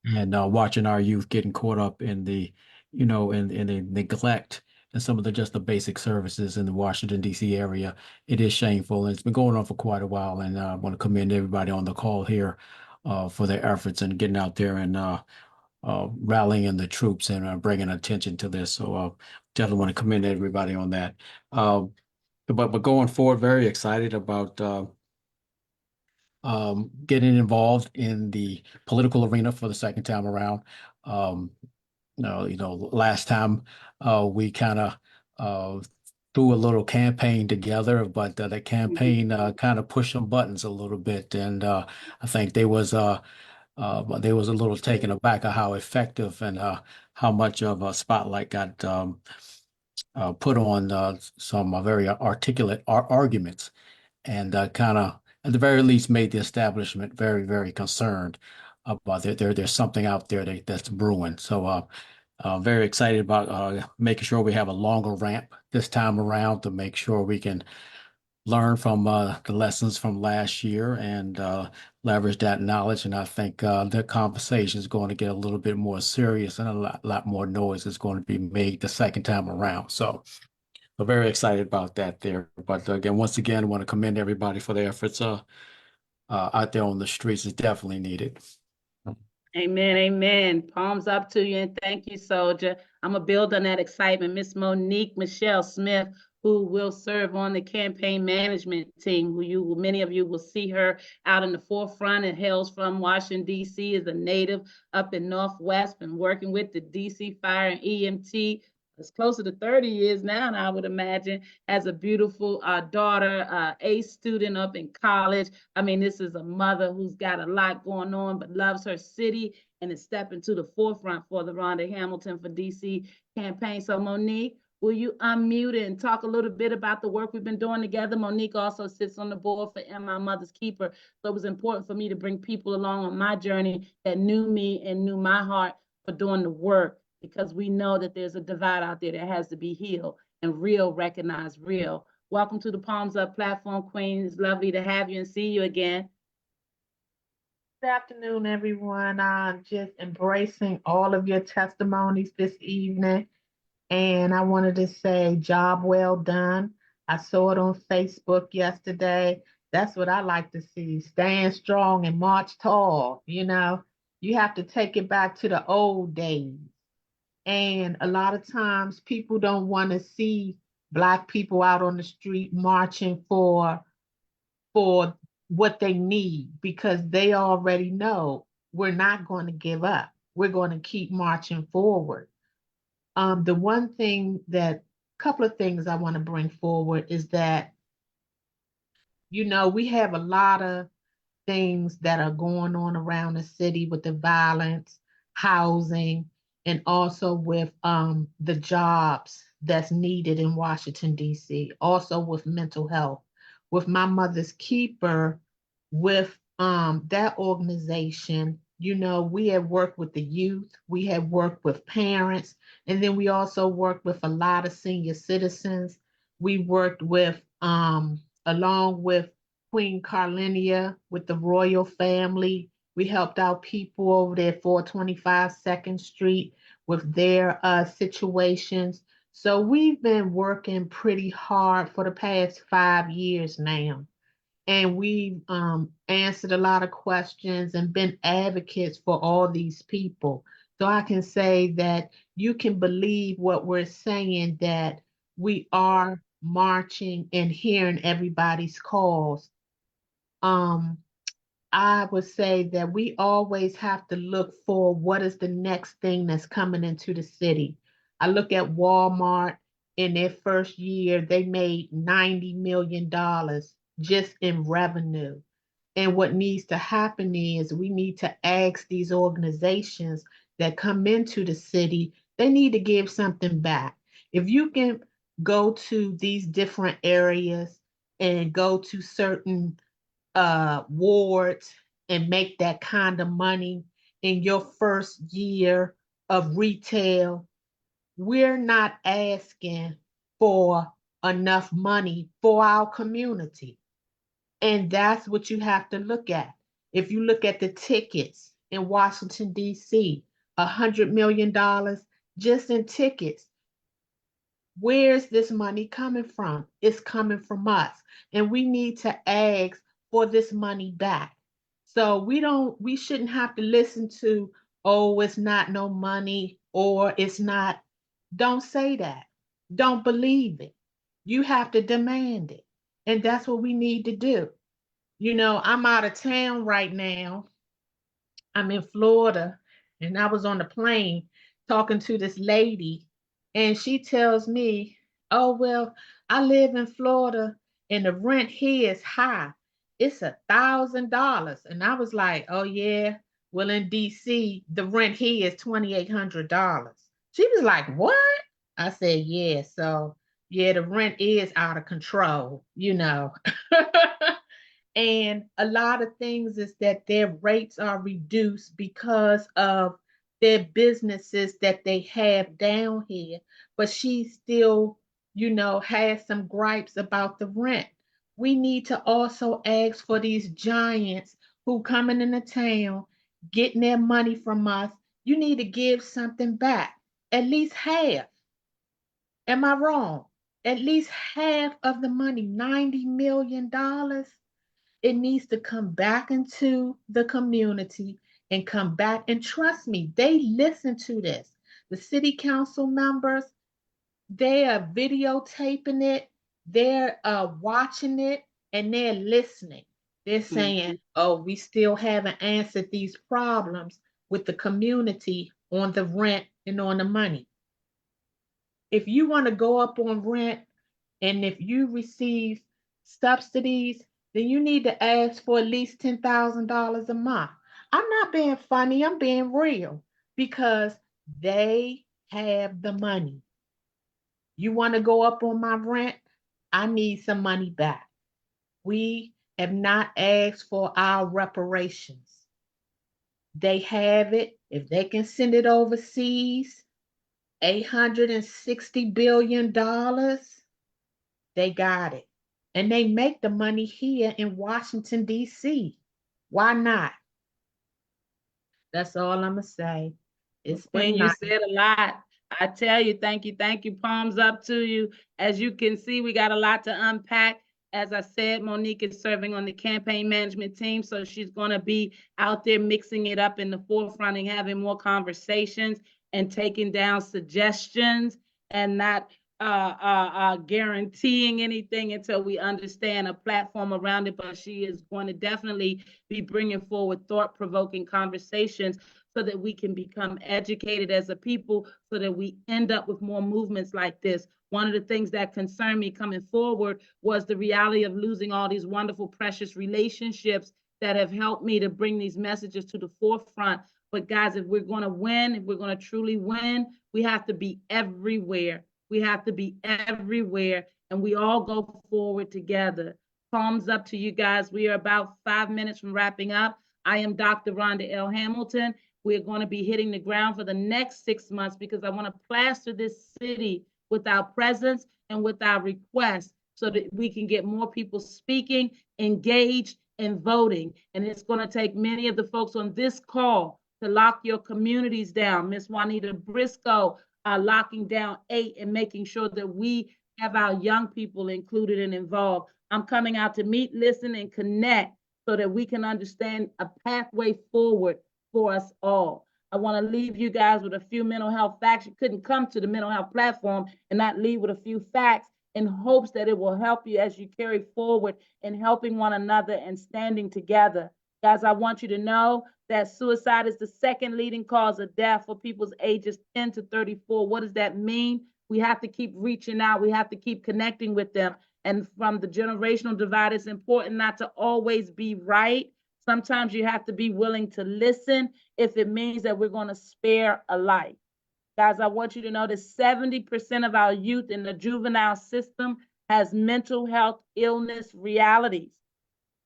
and watching our youth getting caught up in the in the neglect and some of the basic services in the Washington D.C. area, it is shameful, and it's been going on for quite a while. And I want to commend everybody on the call here for their efforts and getting out there and rallying the troops and bringing attention to this. So definitely want to commend everybody on that. But going forward, very excited about getting involved in the political arena for the second time around. Last time we kind of threw a little campaign together, but the campaign kind of pushed some buttons a little bit, and I think they was a little taken aback of how effective and how much of a spotlight got put on some very articulate arguments, and kind of at the very least made the establishment very, very concerned about there's something out there that's brewing. So very excited about making sure we have a longer ramp this time around to make sure we can learn from the lessons from last year and leverage that knowledge. And I think the conversation is going to get a little bit more serious, and a lot more noise is going to be made the second time around. So we're very excited about that there. But once again, I want to commend everybody for their efforts out there on the streets. It's definitely needed. Amen, amen. Palms up to you, and thank you, soldier. I'm going to build on that excitement. Miss Monique Michelle Smith, who will serve on the campaign management team, many of you will see her out in the forefront, and hails from Washington, D.C., is a native up in Northwest, been working with the D.C. Fire and EMT. It's closer to 30 years now, and I would imagine, has a beautiful daughter, a student up in college. I mean, this is a mother who's got a lot going on, but loves her city and is stepping to the forefront for the Rhonda Hamilton for DC campaign. So Monique, will you unmute and talk a little bit about the work we've been doing together? Monique also sits on the board for And My Mother's Keeper. So it was important for me to bring people along on my journey that knew me and knew my heart for doing the work, because we know that there's a divide out there that has to be healed and real recognize real. Welcome to the Palms Up platform, Queen. It's lovely to have you and see you again. Good afternoon, everyone. I'm just embracing all of your testimonies this evening. And I wanted to say, job well done. I saw it on Facebook yesterday. That's what I like to see. Stand strong and march tall. You know, you have to take it back to the old days. And a lot of times people don't want to see Black people out on the street marching for what they need, because they already know we're not going to give up. We're going to keep marching forward. The one thing couple of things I want to bring forward is that, you know, we have a lot of things that are going on around the city with the violence, housing, and also with the jobs that's needed in Washington, D.C., also with mental health. With My Mother's Keeper, with that organization, you know, we have worked with the youth, we have worked with parents, and then we also worked with a lot of senior citizens. We worked with, along with Queen Carlinia, with the royal family. We helped out people over there, 425 2nd Street, with their situations. So we've been working pretty hard for the past 5 years now. And we've answered a lot of questions and been advocates for all these people. So I can say that you can believe what we're saying, that we are marching and hearing everybody's calls. I would say that we always have to look for what is the next thing that's coming into the city. I look at Walmart. In their first year, they made $90 million just in revenue. And what needs to happen is we need to ask these organizations that come into the city, they need to give something back. If you can go to these different areas and go to certain wards and make that kind of money in your first year of retail, we're not asking for enough money for our community. And that's what you have to look at. If you look at the tickets in Washington, D.C., $100 million just in tickets. Where's this money coming from? It's coming from us. And we need to ask for this money back. So we shouldn't have to listen to, oh, it's not no money, or it's not. Don't say that. Don't believe it. You have to demand it. And that's what we need to do. You know, I'm out of town right now. I'm in Florida, and I was on the plane talking to this lady, and she tells me, oh, well, I live in Florida and the rent here is high. It's $1,000. And I was like, oh, yeah, well, in DC, the rent here is $2,800. She was like, what? I said, yeah. So, yeah, the rent is out of control, you know. And a lot of things is that their rates are reduced because of their businesses that they have down here. But she still, you know, has some gripes about the rent. We need to also ask for these giants who coming into town, getting their money from us. You need to give something back, at least half. Am I wrong? At least half of the money, $90 million. It needs to come back into the community and come back. And trust me, they listen to this. The city council members, they are videotaping it, they're watching it, and they're listening. They're saying, oh, we still haven't answered these problems with the community on the rent and on the money. If you want to go up on rent, and if you receive subsidies, then you need to ask for at least $10,000 a month. I'm not being funny, I'm being real because they have the money. You want to go up on my rent? I need some money back. We have not asked for our reparations. They have it. If they can send it overseas, $860 billion, they got it. And they make the money here in Washington, D.C. Why not? That's all I'm going to say. It's Queen, been you nice. said a lot. I tell you, thank you, thank you. Palms up to you. As you can see, we got a lot to unpack. As I said, Monique is serving on the campaign management team, so she's going to be out there mixing it up in the forefront and having more conversations and taking down suggestions and not guaranteeing anything until we understand a platform around it. But she is going to definitely be bringing forward thought-provoking conversations so that we can become educated as a people, so that we end up with more movements like this. One of the things that concerned me coming forward was the reality of losing all these wonderful, precious relationships that have helped me to bring these messages to the forefront. But guys, if we're going to win, if we're going to truly win, we have to be everywhere. We have to be everywhere, and we all go forward together. Palms up to you guys. We are about 5 minutes from wrapping up. I am Dr. Rhonda L. Hamilton. We're going to be hitting the ground for the next 6 months because I want to plaster this city with our presence and with our requests so that we can get more people speaking, engaged, and voting. And it's going to take many of the folks on this call to lock your communities down. Miss Juanita Briscoe locking down 8 and making sure that we have our young people included and involved. I'm coming out to meet, listen, and connect so that we can understand a pathway forward for us all. I want to leave you guys with a few mental health facts. You couldn't come to the mental health platform and not leave with a few facts in hopes that it will help you as you carry forward in helping one another and standing together. Guys, I want you to know that suicide is the second leading cause of death for people's ages 10 to 34. What does that mean? We have to keep reaching out. We have to keep connecting with them. And from the generational divide, it's important not to always be right. Sometimes you have to be willing to listen if it means that we're going to spare a life. Guys, I want you to know that 70% of our youth in the juvenile system has mental health illness realities.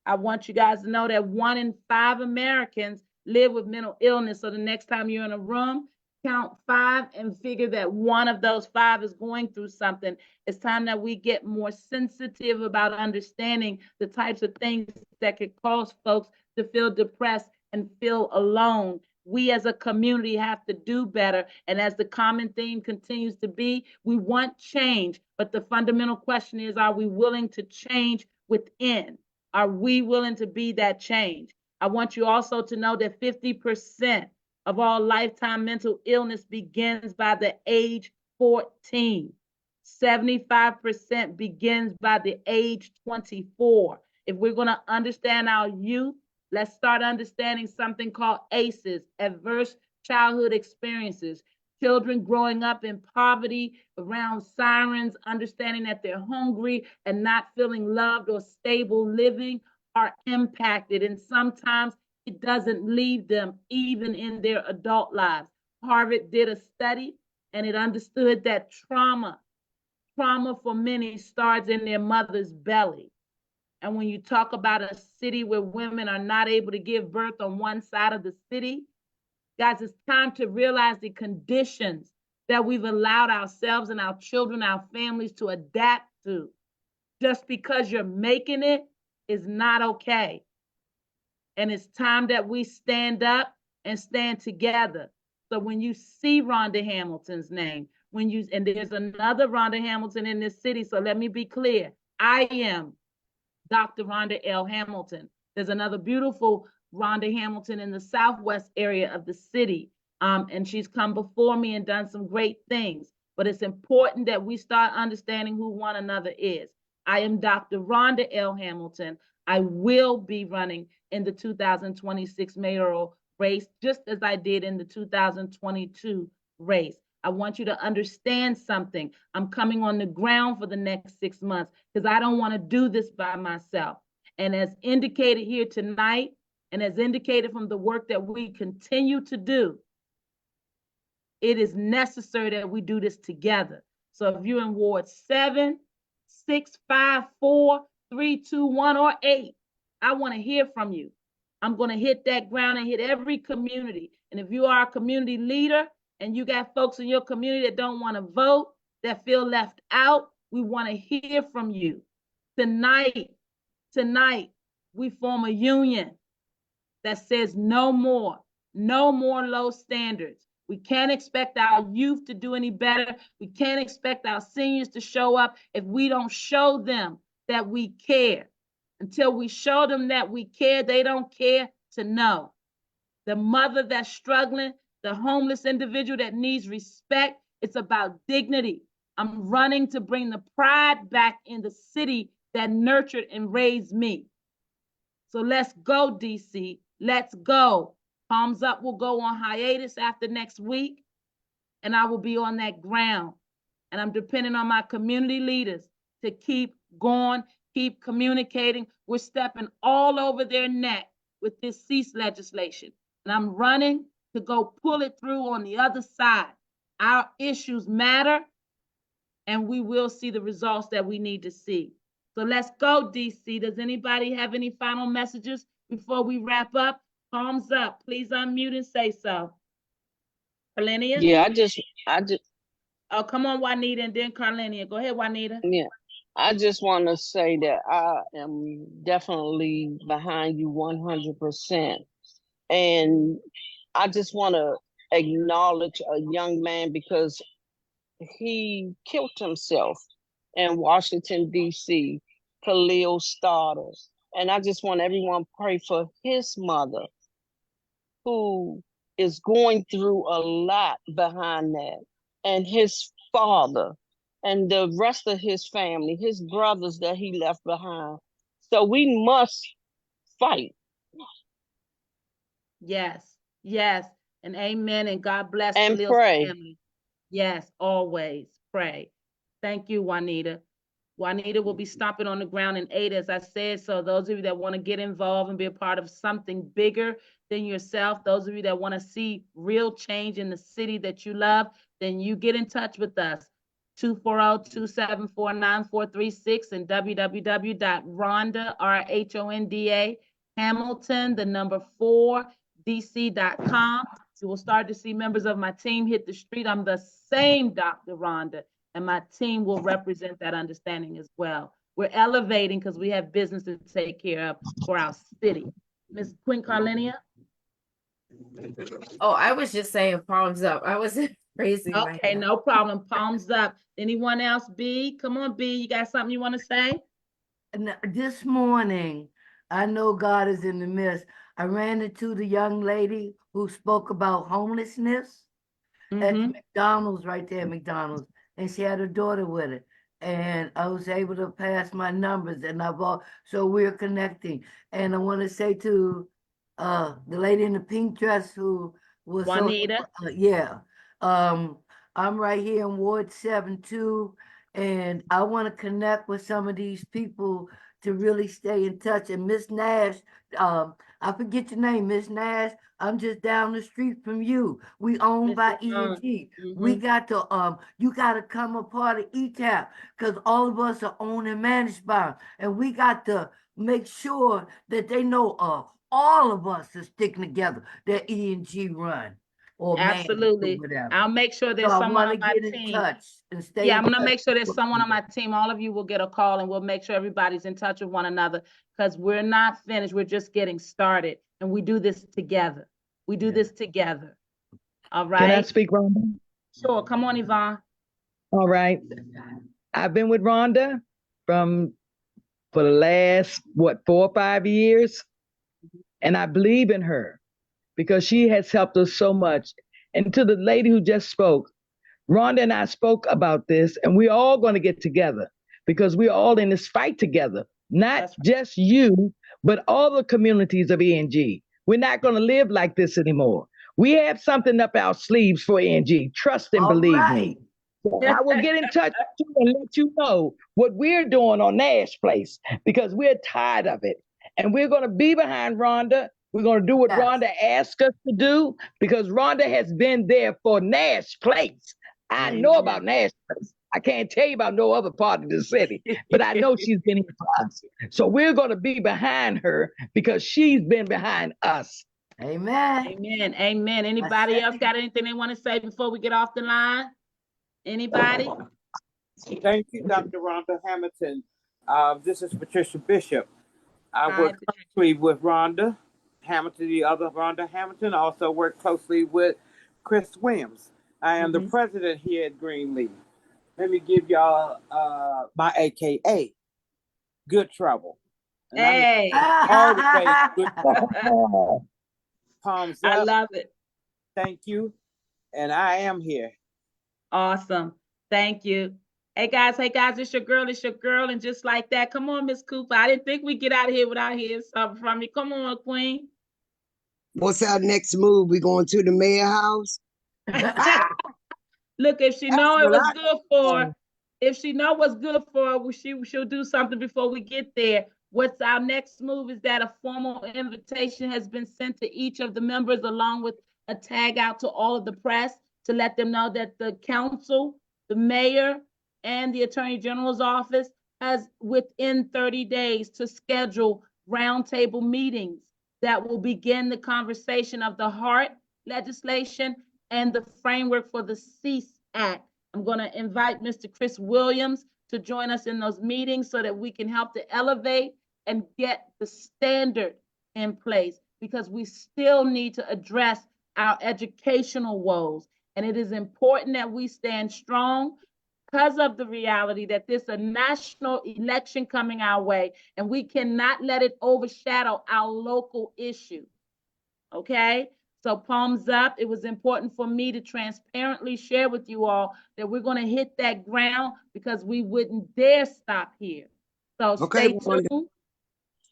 I want you guys to know that 1 in 5 Americans live with mental illness. So the next time you're in a room, count 5 and figure that 1 of those 5 is going through something. It's time that we get more sensitive about understanding the types of things that could cause folks to feel depressed and feel alone. We as a community have to do better. And as the common theme continues to be, we want change. But the fundamental question is, are we willing to change within? Are we willing to be that change? I want you also to know that 50% of all lifetime mental illness begins by the age 14. 75% begins by the age 24. If we're going to understand our youth, let's start understanding something called ACEs, adverse childhood experiences. Children growing up in poverty around sirens, understanding that they're hungry and not feeling loved or stable living are impacted. And sometimes it doesn't leave them even in their adult lives. Harvard did a study and it understood that trauma for many starts in their mother's belly. And when you talk about a city where women are not able to give birth on one side of the city, guys, it's time to realize the conditions that we've allowed ourselves and our children, our families to adapt to. Just because you're making it is not okay. And it's time that we stand up and stand together. So when you see Rhonda Hamilton's name, and there's another Rhonda Hamilton in this city, so let me be clear, I am Dr. Rhonda L. Hamilton. There's another beautiful Rhonda Hamilton in the southwest area of the city. And she's come before me and done some great things. But it's important that we start understanding who one another is. I am Dr. Rhonda L. Hamilton. I will be running in the 2026 mayoral race, just as I did in the 2022 race. I want you to understand something. I'm coming on the ground for the next 6 months because I don't want to do this by myself. And as indicated here tonight, And as indicated from the work that we continue to do, it is necessary that we do this together. So if you're in Ward 7, 6, 5, 4, 3, 2, 1, or 8, I want to hear from you. I'm going to hit that ground and hit every community. And if you are a community leader and you got folks in your community that don't want to vote, that feel left out, we want to hear from you. Tonight, we form a union that says no more low standards. We can't expect our youth to do any better. We can't expect our seniors to show up if we don't show them that we care. Until we show them that we care, they don't care to know. The mother that's struggling, the homeless individual that needs respect, it's about dignity. I'm running to bring the pride back in the city that nurtured and raised me. So let's go, DC. Let's go. Palms Up will go on hiatus after next week, and I will be on that ground. And I'm depending on my community leaders to keep going, keep communicating. We're stepping all over their neck with this cease legislation. And I'm running to go pull it through on the other side. Our issues matter, and we will see the results that we need to see. So let's go, DC. Does anybody have any final messages before we wrap up? Palms up. Please unmute and say so. Carlenia? Yeah, I just. Oh, come on, Juanita, and then Carlenia. Go ahead, Juanita. Yeah, I just want to say that I am definitely behind you 100%. And I just want to acknowledge a young man because he killed himself in Washington, D.C., Khalil Starter. And I just want everyone to pray for his mother, who is going through a lot behind that, and his father, and the rest of his family, his brothers that he left behind. So we must fight. Yes, yes, and amen, and God bless and Khalil's pray. family. Yes, always pray. Thank you, Juanita. Juanita will be stomping on the ground in 8, as I said. So those of you that want to get involved and be a part of something bigger than yourself, those of you that want to see real change in the city that you love, then you get in touch with us. 240-274-9436 and www.rhonda, R-H-O-N-D-A, Hamilton, the number 4, DC.com. You will start to see members of my team hit the street. I'm the same Dr. Rhonda, and my team will represent that understanding as well. We're elevating because we have business to take care of for our city. Ms. Queen Carlenia? Oh, I was just saying palms up. I was crazy. Okay, no problem. Palms up. Anyone else, B? Come on, B. You got something you want to say? This morning, I know God is in the midst. I ran into the young lady who spoke about homelessness at McDonald's, right there at McDonald's, and she had her daughter with her. And I was able to pass my numbers, and so we're connecting. And I want to say to the lady in the pink dress who was Juanita. I'm right here in Ward 7 too, and I want to connect with some of these people to really stay in touch. And Miss Nash, I forget your name, Miss Nash. I'm just down the street from you. We owned by E&G. We got to you got to come a part of ETAP because all of us are owned and managed by them. And we got to make sure that they know all of us are sticking together that E&G run. Or absolutely. I'll make sure there's someone on my team. I'm gonna make sure there's someone on my team. All of you will get a call, and we'll make sure everybody's in touch with one another, because we're not finished. We're just getting started, and we do this together. We do this together. All right. Can I speak, Rhonda? Sure. Come on, Yvonne. All right. I've been with Rhonda for the last 4 or 5 years, and I believe in her, because she has helped us so much. And to the lady who just spoke, Rhonda and I spoke about this, and we're all going to get together because we're all in this fight together. Not just you, but all the communities of E&G. We're not going to live like this anymore. We have something up our sleeves for E&G. Trust and believe me. So I will get in touch with you and let you know what we're doing on Nash Place, because we're tired of it. And we're going to be behind Rhonda. We're going to do what Yes. Rhonda asked us to do because Rhonda has been there for Nash Place. I know about Nash Place. I can't tell you about no other part of the city, but I know she's been here for us. So we're going to be behind her because she's been behind us. Amen. Amen. Amen. Anybody else got anything they want to say before we get off the line? Anybody? Thank you, Dr. Rhonda Hamilton. This is Patricia Bishop. I work closely with Rhonda Hamilton, the other Rhonda Hamilton. I also work closely with Chris Williams. I am the president here at Greenleaf. Let me give y'all my AKA, Good Trouble. And hey. all the way Good Trouble. Palms up. I love it. Thank you. And I am here. Awesome. Thank you. Hey guys, it's your girl. And just like that, come on, Miss Cooper. I didn't think we'd get out of here without hearing something from you. Come on, Queen. What's our next move? We going to the mayor house? Look, if she know it was good for her, if she know what's good for her, she'll do something before we get there. What's our next move is that a formal invitation has been sent to each of the members along with a tag out to all of the press to let them know that the council, the mayor, and the Attorney General's office has within 30 days to schedule roundtable meetings that will begin the conversation of the HART legislation and the framework for the CEASE Act. I'm going to invite Mr. Chris Williams to join us in those meetings so that we can help to elevate and get the standard in place, because we still need to address our educational woes. And it is important that we stand strong because of the reality that there's a national election coming our way, and we cannot let it overshadow our local issue. Okay? So palms up. It was important for me to transparently share with you all that we're going to hit that ground because we wouldn't dare stop here. So stay tuned.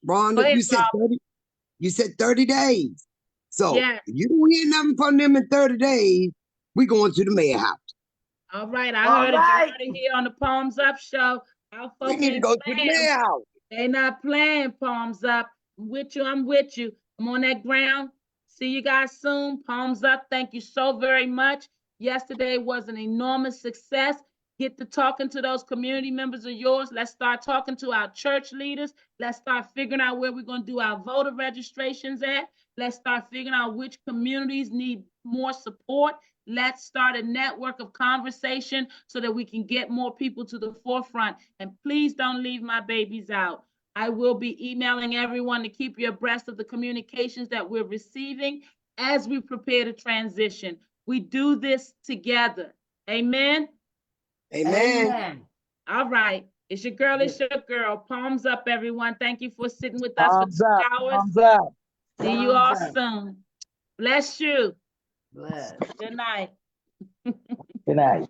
Rhonda, you said 30 days. So if you don't hear nothing from them in 30 days, we going to the mayor house. All right, I heard it here on the Palms Up show. We need to go to the mayor house. They not playing. Palms Up. I'm with you. I'm on that ground. See you guys soon. Palms up. Thank you so very much. Yesterday was an enormous success. Get to talking to those community members of yours. Let's start talking to our church leaders. Let's start figuring out where we're going to do our voter registrations at. Let's start figuring out which communities need more support. Let's start a network of conversation so that we can get more people to the forefront. And please don't leave my babies out. I will be emailing everyone to keep you abreast of the communications that we're receiving as we prepare to transition. We do this together. Amen. Amen. All right. It's your girl. Palms up, everyone. Thank you for sitting with us for 2 hours. Palms up. See you all soon. Bless you. Bless. Good night. Good night.